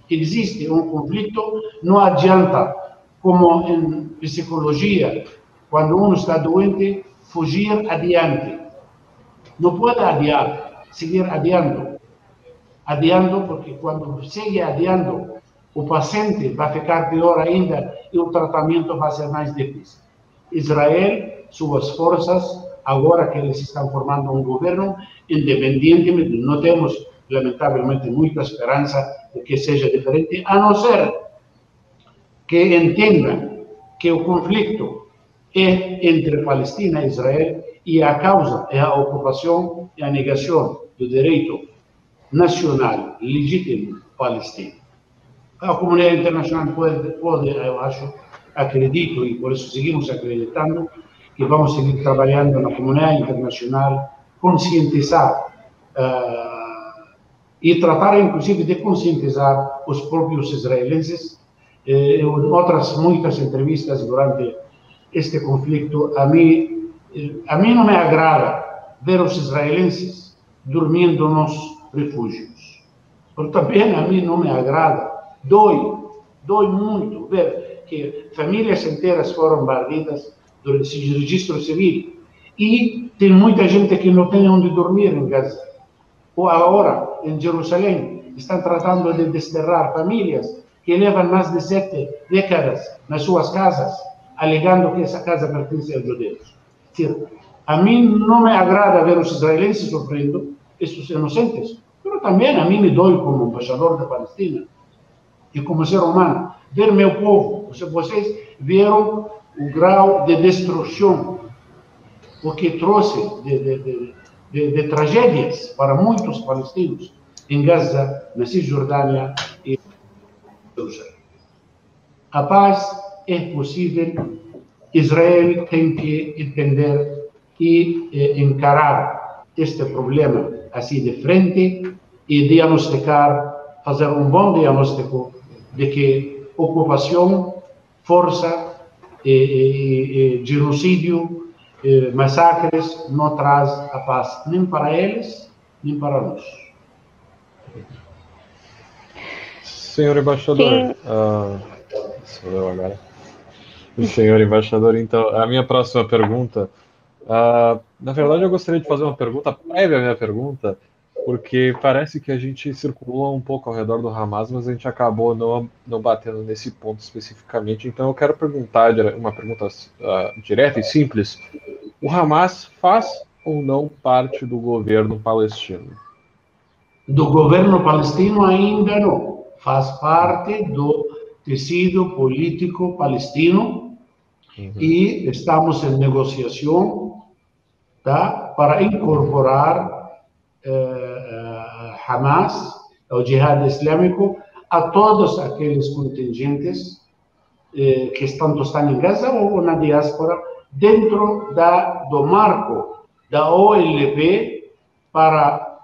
Existe um conflito, não adianta, como em psicologia, quando um está doente, fugir adiante. Não pode adiar, seguir adiando. Adiando, porque quando segue adiando, o paciente vai ficar pior ainda e o tratamento vai ser mais difícil. Israel, suas forças, agora que eles estão formando um governo, independentemente, não temos, lamentavelmente, muita esperança de que seja diferente, a não ser que entendam que o conflito é entre Palestina e Israel e a causa é a ocupação e a negação do direito nacional legítimo palestino. A comunidade internacional pode, eu acho, acredito, e por isso seguimos acreditando, que vamos seguir trabalhando na comunidade internacional, conscientizar e tratar, inclusive, de conscientizar os próprios israelenses. Em outras muitas entrevistas durante este conflito, a mim não me agrada ver os israelenses dormindo nos refúgios. Porque também a mim não me agrada, dói muito ver que famílias inteiras foram bombardeadas durante o registro civil e tem muita gente que não tem onde dormir em Gaza. Ou agora, em Jerusalém, estão tratando de desterrar famílias que levam mais de 7 décadas nas suas casas, alegando que essa casa pertence aos judeus. A mim não me agrada ver os israelenses sofrendo, esses inocentes, mas também a mim me dói como embaixador da Palestina e como ser humano, ver meu povo. Vocês viram o grau de destruição, o que trouxe de tragédias para muitos palestinos em Gaza, na Cisjordânia e Jerusalém. A paz é possível, Israel tem que entender e encarar este problema assim de frente e diagnosticar, fazer um bom diagnóstico de que ocupação, força, genocídio, massacres não traz a paz nem para eles, nem para nós. Senhor embaixador, sou eu agora. Senhor embaixador, então, a minha próxima pergunta, na verdade eu gostaria de fazer uma pergunta prévia à minha pergunta, porque parece que a gente circulou um pouco ao redor do Hamas, mas a gente acabou não batendo nesse ponto especificamente. Então eu quero perguntar uma pergunta direta e simples. O Hamas faz ou não parte do governo palestino? Do governo palestino ainda não. Faz parte do tecido político palestino e estamos em negociação, tá, para incorporar Hamas, o Jihad Islâmico, a todos aqueles contingentes que estão em Gaza ou na diáspora, dentro do marco da OLP para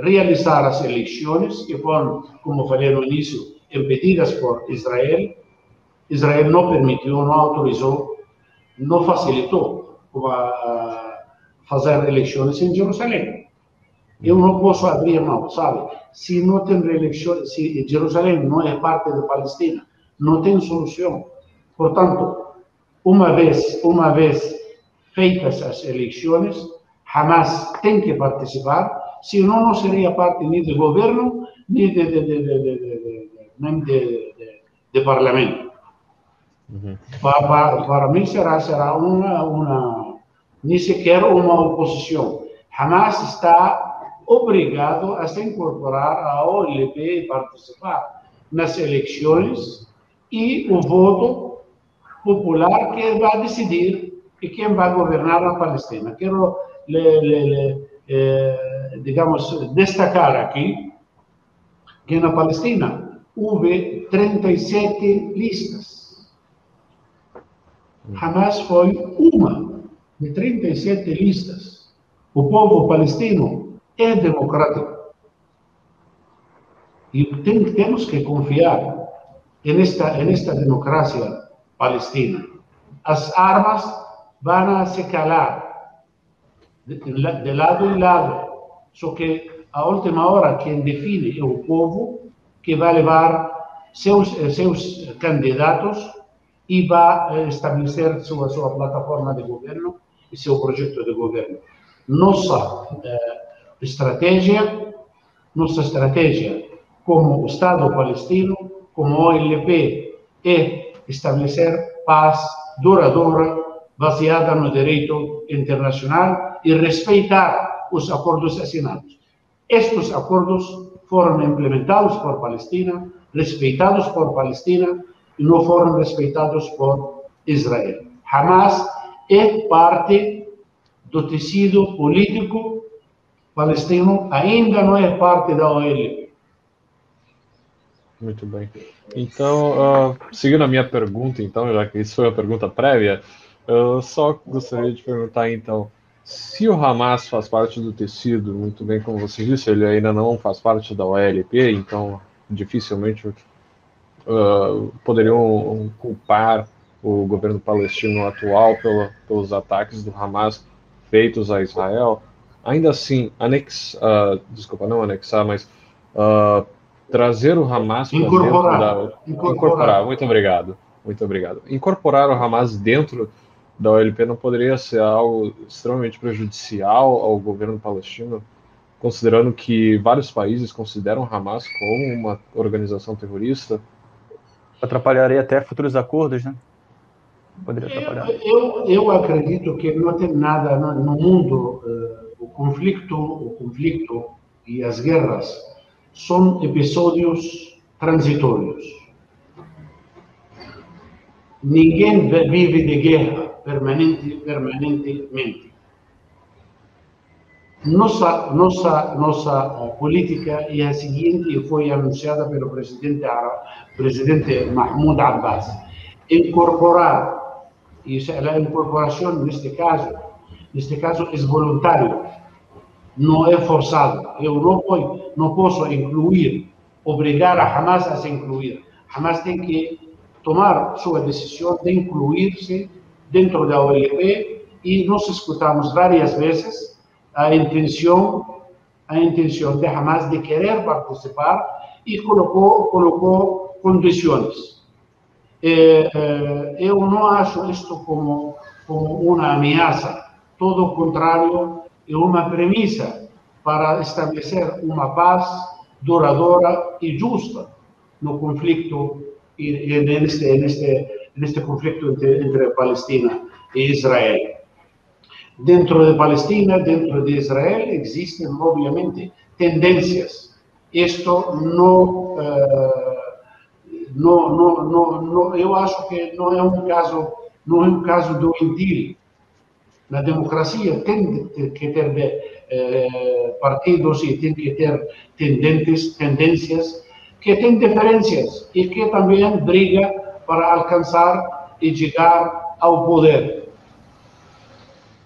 realizar as eleições, que foram, como falei no início, impedidas por Israel. Israel não permitiu, não autorizou, não facilitou fazer eleições em Jerusalém. Eu não posso abrir mão, sabe? Se não tem reeleição, se Jerusalém não é parte da Palestina, não tem solução. Portanto, uma vez feitas as eleições, Hamas tem que participar, senão não seria parte nem do governo, nem de parlamento. Para mim será nem sequer uma oposição. Hamas está obrigado a se incorporar à OLP e participar nas eleições e o voto popular que vai decidir quem vai governar a Palestina. Quero, digamos, destacar aqui que na Palestina houve 37 listas. Hamas foi uma de 37 listas. O povo palestino é democrático. E temos que confiar nesta democracia palestina. As armas vão se calar de lado em lado. Só que, a última hora, quem define é o povo, que vai levar seus candidatos e vai estabelecer sua plataforma de governo e seu projeto de governo. Nossa estratégia como Estado palestino, como OLP, é estabelecer paz duradoura baseada no direito internacional e respeitar os acordos assinados. Estes acordos foram implementados por Palestina, respeitados por Palestina e não foram respeitados por Israel. Hamas é parte do tecido político palestino, ainda não é parte da OLP. Muito bem. Então, seguindo a minha pergunta, então, já que isso foi uma pergunta prévia, eu só gostaria de perguntar, então, se o Hamas faz parte do tecido, muito bem como você disse, ele ainda não faz parte da OLP, então dificilmente poderiam culpar o governo palestino atual pelos ataques do Hamas feitos a Israel. Ainda assim, trazer o Hamas para dentro da... Incorporar. Muito obrigado. Incorporar o Hamas dentro da OLP não poderia ser algo extremamente prejudicial ao governo palestino, considerando que vários países consideram o Hamas como uma organização terrorista? Atrapalharia até futuros acordos, né? Poderia atrapalhar. Eu acredito que não tem nada no mundo. O conflito e as guerras são episódios transitórios. Ninguém vive de guerra permanentemente. Nossa política é a seguinte, e foi anunciada pelo presidente Mahmoud Abbas: incorporar. E a incorporação, neste caso é voluntário, não é forçado. Eu não posso obrigar a Hamas a se incluir. Hamas tem que tomar sua decisão de incluir-se dentro da OLP, e nós escutamos várias vezes a intenção de Hamas de querer participar e colocou condições. Eu não acho isto como uma ameaça, todo o contrário, é uma premissa para estabelecer uma paz duradoura e justa no conflito, neste conflito entre Palestina e Israel. Dentro de Palestina, dentro de Israel, existem, obviamente, tendências. Isto eu acho que não é um caso doentio. Na democracia tem que ter partidos e tem que ter tendências que têm diferenças e que também brigam para alcançar e chegar ao poder.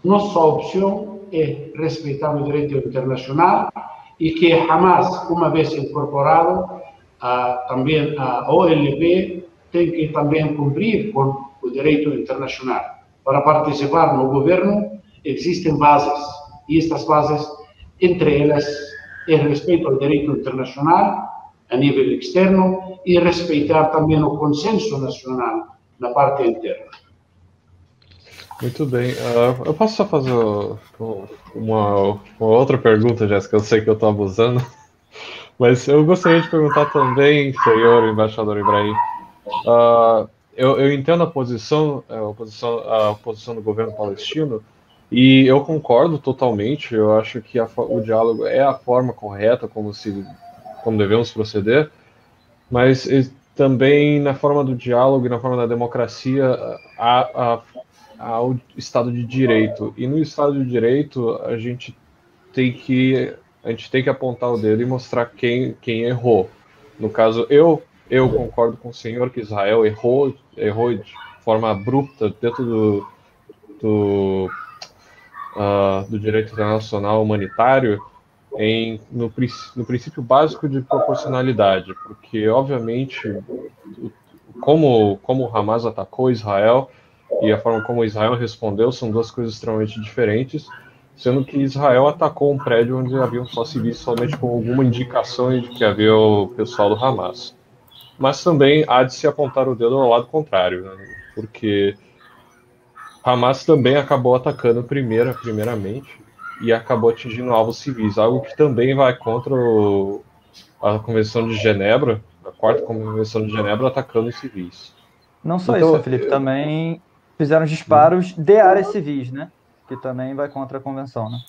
Nossa opção é respeitar o direito internacional e que Hamas, uma vez incorporado, também a OLP tem que também cumprir com o direito internacional. Para participar no governo existem bases, e estas bases entre elas é respeito ao direito internacional a nível externo e respeitar também o consenso nacional na parte interna. Muito bem. Eu posso só fazer uma outra pergunta, Jéssica? Eu sei que eu estou abusando, mas eu gostaria de perguntar também, senhor embaixador Ibrahim. Eu entendo a posição do governo palestino e eu concordo totalmente. Eu acho que o diálogo é a forma correta como devemos proceder, mas também na forma do diálogo e na forma da democracia há o Estado de Direito. E no Estado de Direito a gente tem que apontar o dedo e mostrar quem errou. No caso, eu concordo com o senhor que Israel errou de forma abrupta dentro do direito internacional humanitário no princípio básico de proporcionalidade, porque obviamente como o Hamas atacou Israel e a forma como Israel respondeu são duas coisas extremamente diferentes, sendo que Israel atacou um prédio onde haviam só civis somente com alguma indicação de que havia o pessoal do Hamas. Mas também há de se apontar o dedo ao lado contrário, né? Porque Hamas também acabou atacando primeiramente e acabou atingindo alvos civis, algo que também vai contra a Convenção de Genebra, a quarta Convenção de Genebra, atacando os civis. Não só isso, né, Felipe? Também fizeram disparos de áreas civis, né? Que também vai contra a Convenção, né?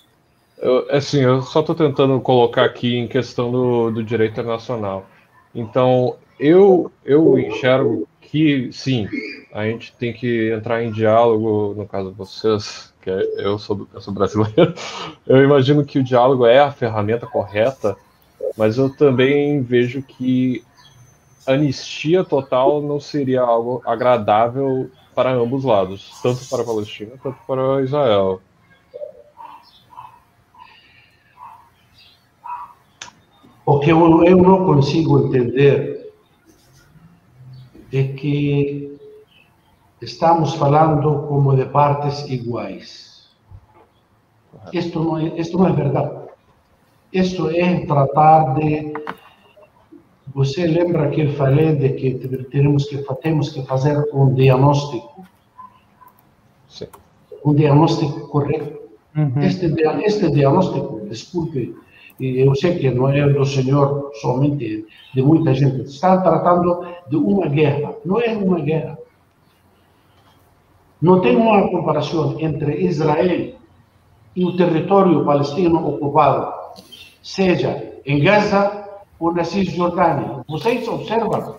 Eu só estou tentando colocar aqui em questão do direito internacional. Então, eu enxergo que, sim, a gente tem que entrar em diálogo, no caso de vocês, que eu sou brasileiro, eu imagino que o diálogo é a ferramenta correta, mas eu também vejo que anistia total não seria algo agradável para ambos lados, tanto para a Palestina quanto para Israel. O que eu não consigo entender é que estamos falando como de partes iguais. Isto não é verdade. Isto é tratar de... Você lembra que eu falei de que temos que fazer um diagnóstico? Sim. Um diagnóstico correto. Uhum. Este diagnóstico, desculpe, eu sei que não é do senhor somente, de muita gente, está tratando de uma guerra. Não é uma guerra. Não tem uma comparação entre Israel e o território palestino ocupado, seja em Gaza ou na Cisjordânia. Vocês observam,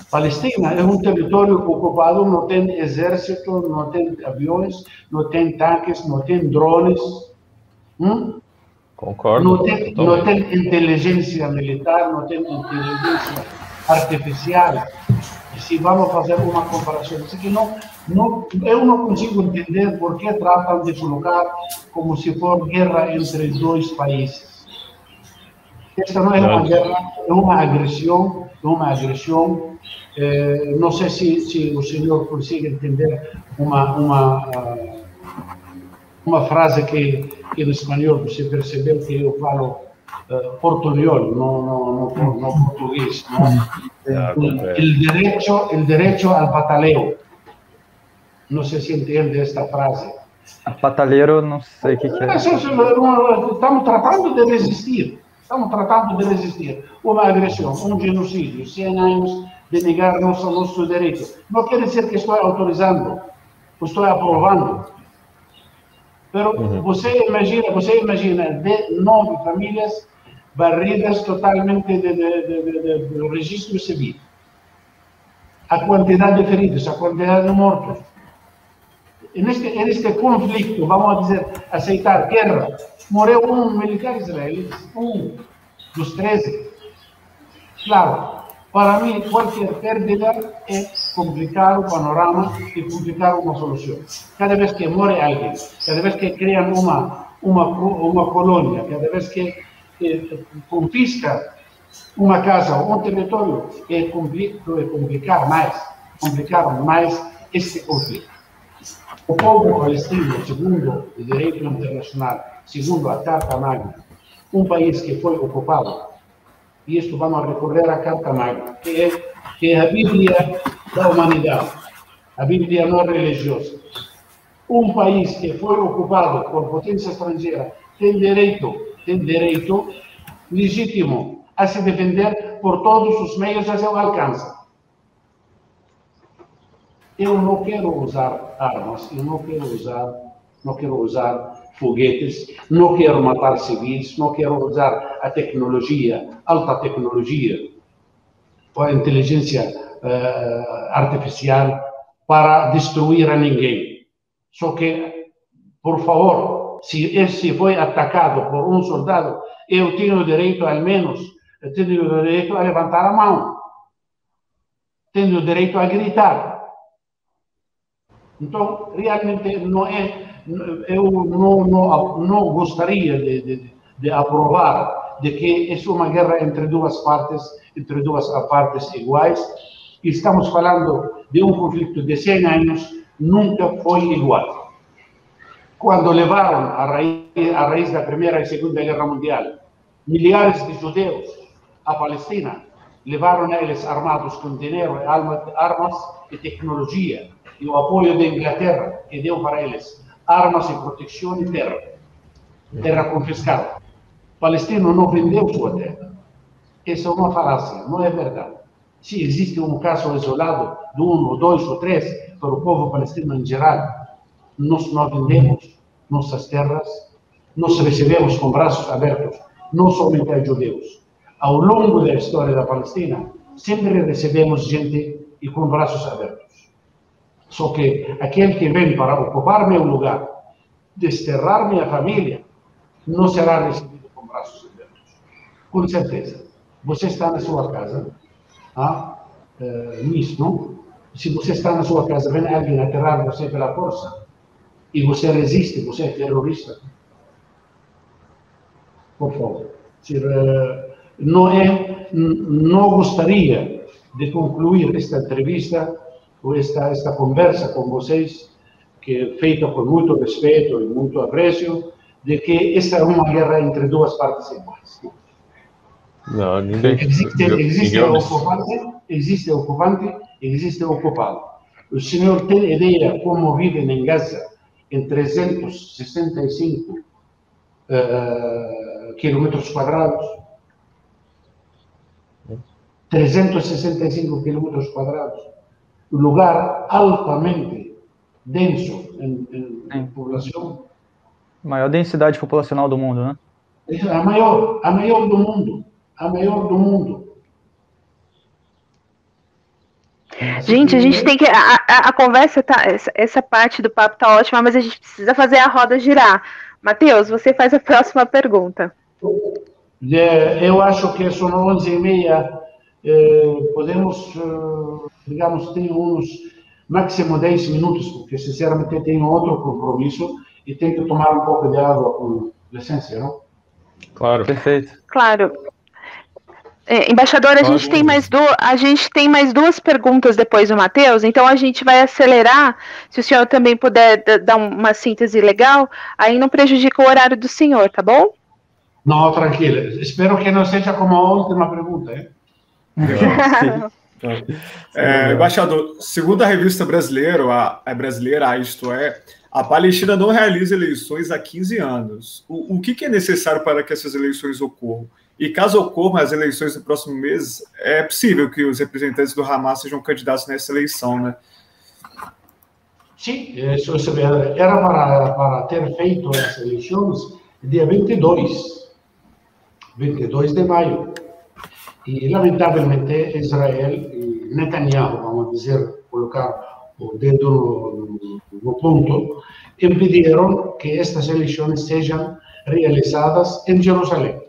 Palestina é um território ocupado, não tem exército, não tem aviões, não tem tanques, não tem drones. Concordo. Não tem inteligência militar, não tem inteligência artificial. Se vamos fazer uma comparação, eu não consigo entender por que tratam de colocar como se for guerra entre dois países. Esta não é uma guerra, é uma agressão. Não sei se o senhor consegue entender uma frase que no espanhol você percebeu que eu falo portunhol, não português. El derecho al pataleo. Não sei se entende esta frase. Pataleiro, não sei o que é. Estamos tratando de resistir. Uma agressão, um genocídio, 100 anos de negar nosso direito. Não quer dizer que estou autorizando, estou aprovando. Mas você imagina 9 famílias barridas totalmente do registro civil. A quantidade de feridos, a quantidade de mortos. Neste conflito, vamos dizer, aceitar guerra, morreu um militar israelita, um dos 13. Claro, para mim, qualquer pérdida é complicar o panorama e complicar uma solução. Cada vez que morre alguém, cada vez que criam uma colônia, cada vez que confisca uma casa ou um território, é complicar mais este conflito. O povo palestino, segundo o direito internacional, segundo a Carta Magna, um país que foi ocupado, e isto vamos recorrer à Carta Magna, que é a Bíblia da humanidade, a Bíblia não religiosa. Um país que foi ocupado por potência estrangeira tem direito legítimo a se defender por todos os meios a seu alcance. Eu não quero usar armas, eu não quero usar foguetes, não quero matar civis, não quero usar a tecnologia, alta tecnologia, ou a inteligência artificial para destruir a ninguém. Só que, por favor, se esse foi atacado por um soldado, eu tenho direito, ao menos, tenho direito a levantar a mão, tenho direito a gritar. Então, realmente, eu não gostaria de aprovar de que isso é uma guerra entre duas partes iguais. Estamos falando de um conflito de 100 anos, nunca foi igual. Quando levaram a raiz da Primeira e Segunda Guerra Mundial, milhares de judeus à Palestina, levaram eles armados com dinheiro, armas e tecnologia, e o apoio da Inglaterra, que deu para eles armas e proteção e terra confiscada. O palestino não vendeu sua terra. Essa é uma falácia, não é verdade. Se existe um caso isolado de 1 ou 2 ou 3 para o povo palestino em geral, nós não vendemos nossas terras, nós recebemos com braços abertos, não somente a judeus. Ao longo da história da Palestina, sempre recebemos gente e com braços abertos. Só que aquele que vem para ocupar meu lugar, desterrar minha família, não será recebido com braços abertos. Com certeza. Você está na sua casa, nisso, se você está na sua casa, vem alguém aterrar você pela força, e você resiste, você é terrorista. Por favor. Não gostaria de concluir esta entrevista ou esta conversa com vocês, que é feita com muito respeito e muito apreço, de que esta é uma guerra entre duas partes iguais. Não, ninguém... Existe ocupante, existe ocupado. O senhor tem ideia como vivem em Gaza em 365 quilômetros quadrados? 365 quilômetros quadrados. Um lugar altamente denso em população. Maior densidade populacional do mundo, né? A maior do mundo. A maior do mundo. Gente, a gente tem que... A conversa tá... Essa parte do papo tá ótima, mas a gente precisa fazer a roda girar. Matheus, você faz a próxima pergunta. Eu acho que são 11h30. Podemos, digamos, ter uns máximo 10 minutos, porque, sinceramente, tenho outro compromisso e tenho que tomar um pouco de água com licença, não? Claro. Perfeito. Claro. Embaixador, a gente tem mais duas perguntas depois do Matheus, então a gente vai acelerar, se o senhor também puder dar uma síntese legal, aí não prejudica o horário do senhor, tá bom? Não, tranquilo. Espero que não seja como a última pergunta, hein? Embaixador, segundo a revista brasileira, Isto É, a Palestina não realiza eleições há 15 anos. O que é necessário para que essas eleições ocorram? E caso ocorram as eleições no próximo mês, é possível que os representantes do Hamas sejam candidatos nessa eleição, né? Sim, era para ter feito as eleições dia 22 de maio. E, lamentavelmente, Israel e Netanyahu, vamos dizer, colocar o dedo no ponto, impediram que estas eleições sejam realizadas em Jerusalém.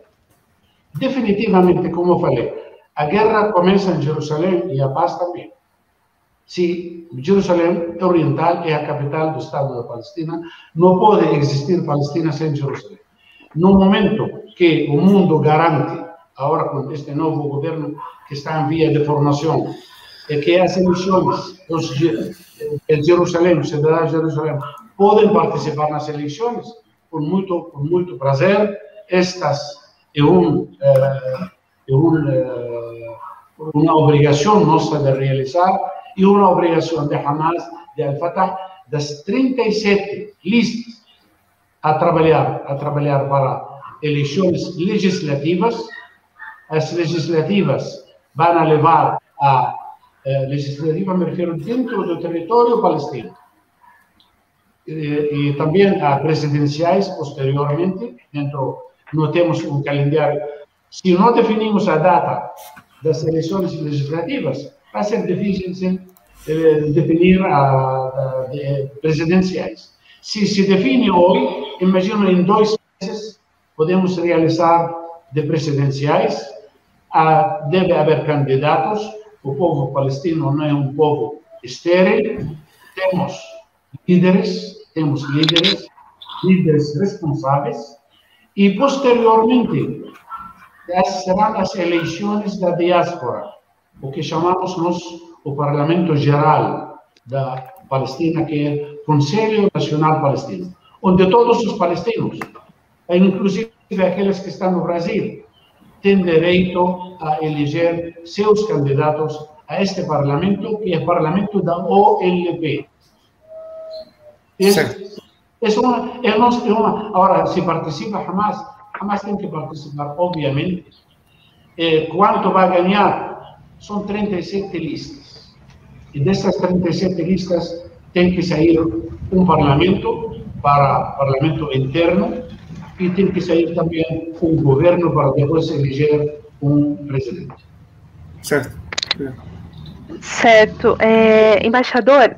Definitivamente, como eu falei, a guerra começa em Jerusalém e a paz também. Se Jerusalém Oriental é a capital do Estado da Palestina, não pode existir Palestina sem Jerusalém. No momento que o mundo garante, agora com este novo governo que está em via de formação, é que as eleições, os cidadãos de Jerusalém podem participar nas eleições, com muito prazer. Estas é uma obrigação nossa de realizar e uma obrigação de Hamas, de Al-Fatah, das 37 listas a trabalhar para eleições legislativas. As legislativas vão levar a legislativa, me refiro, dentro do território palestino. E também a presidenciais posteriormente. Não temos um calendário. Se não definimos a data das eleições legislativas, vai ser difícil definir presidenciais. Se se define hoje, imagino em 2 meses podemos realizar de presidenciais. Deve haver candidatos. O povo palestino não é um povo estéril. Temos líderes responsáveis, e posteriormente serão as eleições da diáspora, o que chamamos nós o Parlamento Geral da Palestina, que é o Conselho Nacional Palestino, onde todos os palestinos, inclusive aqueles que estão no Brasil, têm direito a eleger seus candidatos a este parlamento, que é o parlamento da OLP. Agora, se participa Hamas tem que participar, obviamente. Quanto vai ganhar? São 37 listas. E dessas 37 listas tem que sair um parlamento interno, e tem que sair também um governo para depois eleger um presidente. Certo. Embaixador,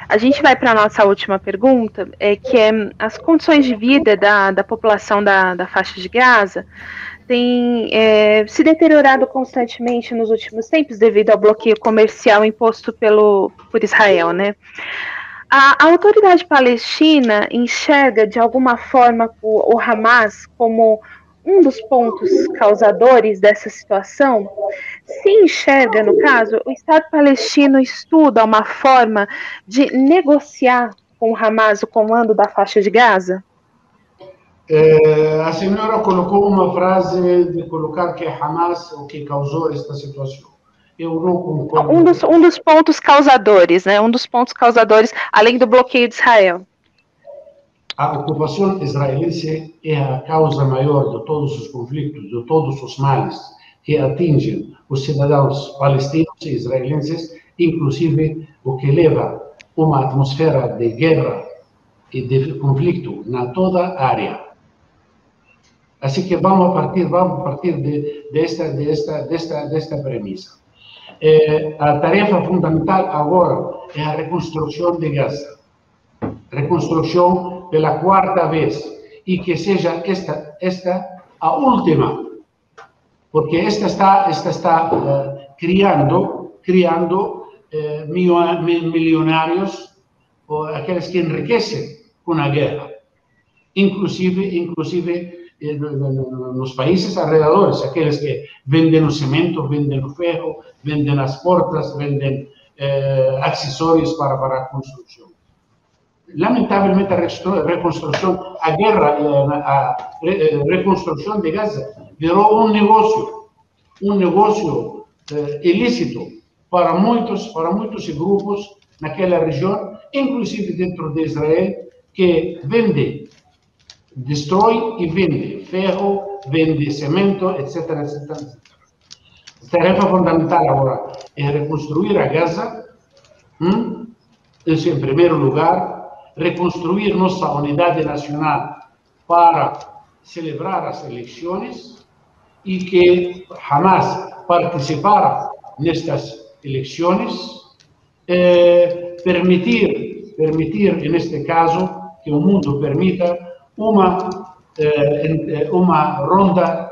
a gente vai para a nossa última pergunta, que é as condições de vida da população da faixa de Gaza têm se deteriorado constantemente nos últimos tempos devido ao bloqueio comercial imposto por Israel, né? A autoridade palestina enxerga de alguma forma o Hamas como um dos pontos causadores dessa situação? Se enxerga, no caso, o Estado palestino estuda uma forma de negociar com o Hamas o comando da faixa de Gaza? A senhora colocou uma frase de colocar que é Hamas o que causou esta situação. Eu não concordo. Um dos pontos causadores, né? Um dos pontos causadores, além do bloqueio de Israel. A ocupação israelense é a causa maior de todos os conflitos, de todos os males que atingem os cidadãos palestinos e israelenses, inclusive o que leva uma atmosfera de guerra e de conflito na toda a área. Assim que vamos partir desta premissa. A tarefa fundamental agora é a reconstrução de Gaza. Reconstrução pela 4ª vez, e que seja esta a última, porque esta está criando milionários, aqueles que enriquecem com a guerra, inclusive nos países alrededores, aqueles que vendem o cimento, vendem o ferro, vendem as portas, vendem acessórios para a construção. Lamentavelmente, a reconstrução, a reconstrução de Gaza virou um negócio ilícito para muitos grupos naquela região, inclusive dentro de Israel, que destrói e vende ferro, vende cimento, etc. A tarefa fundamental agora é reconstruir a Gaza, isso em primeiro lugar, reconstruir nossa unidade nacional para celebrar as eleições e que Hamas participar nestas eleições, permitir, neste caso, que o mundo permita uma ronda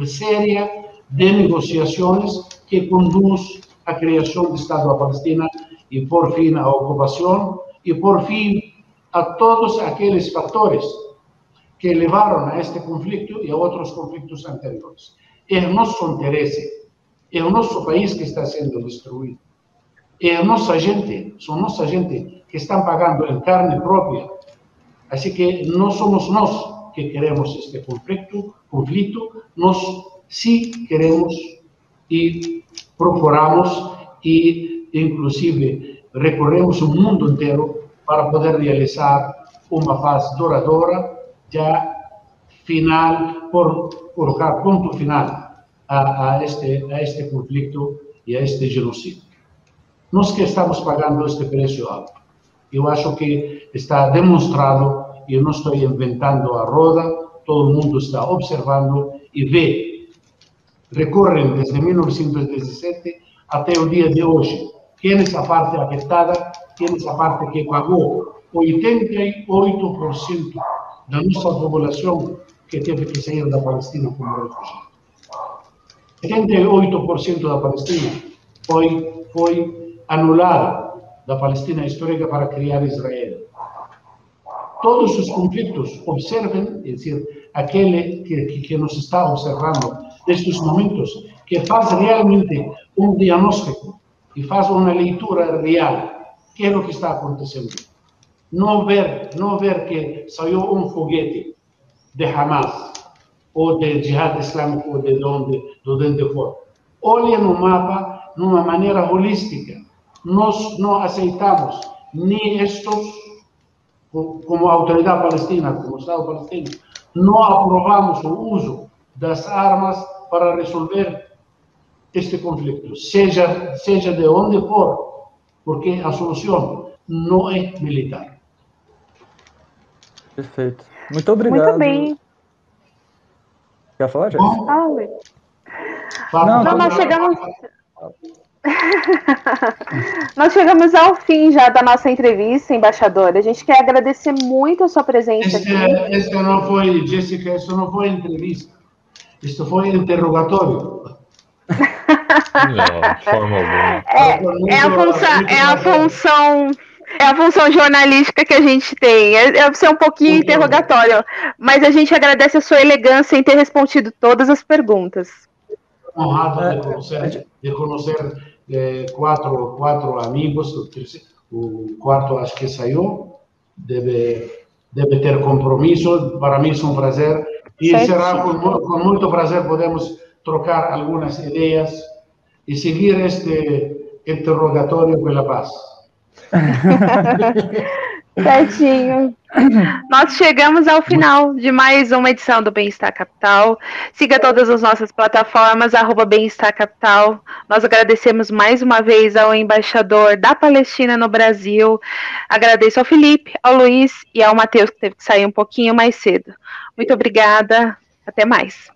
séria de negociações que conduz à criação do Estado da Palestina e por fim à ocupação e por fim a todos aqueles fatores que levaram a este conflito e a outros conflitos anteriores. É o nosso interesse, é o nosso país que está sendo destruído, é a nossa gente, são nossa gente que estão pagando em carne própria Así que no somos nós que queremos este conflicto, nós sí queremos y procuramos y inclusive recorremos o mundo inteiro para poder realizar uma paz duradoura, já final, por colocar ponto final a este conflicto e a este genocídio. Nós que estamos pagando este preço alto. Eu acho que está demonstrado, e eu não estou inventando a roda, todo mundo está observando e vê. Recorrem desde 1917 até o dia de hoje. Quem é essa parte afetada, quem é essa parte que pagou 88% da nossa população que teve que sair da Palestina como refugiado. 78% da Palestina foi anulada da Palestina histórica para criar Israel. Todos os conflitos, observem, é dizer, aquele que nos está observando nestes momentos, que faz realmente um diagnóstico e faz uma leitura real, que é o que está acontecendo. Não ver que saiu um foguete de Hamas, ou de Jihad Islâmico, ou de onde for. Olhem no mapa de uma maneira holística. Nós não aceitamos nem estes, como autoridade palestina, como Estado palestino, não aprovamos o uso das armas para resolver este conflito, seja de onde for, porque a solução não é militar. Perfeito. Muito obrigado. Muito bem. Quer falar, Jéssica? Não, nós chegamos... Nós chegamos ao fim já da nossa entrevista, embaixador. A gente quer agradecer muito a sua presença aqui. Esta não foi, Jéssica, isso não foi entrevista. Isto foi interrogatório. Não, de forma alguma. É a função jornalística que a gente tem. É ser um pouquinho interrogatório. Mas a gente agradece a sua elegância em ter respondido todas as perguntas. Honrado de conhecer quatro amigos. O quarto acho que saiu. Deve ter compromisso. Para mim é um prazer. E será com muito prazer podemos trocar algumas ideias e seguir este interrogatório pela paz. Certinho. Nós chegamos ao final de mais uma edição do Bem-Estar Capital. Siga todas as nossas plataformas, @Bem-Estar Capital. Nós agradecemos mais uma vez ao embaixador da Palestina no Brasil. Agradeço ao Felipe, ao Luiz e ao Matheus, que teve que sair um pouquinho mais cedo. Muito obrigada. Até mais.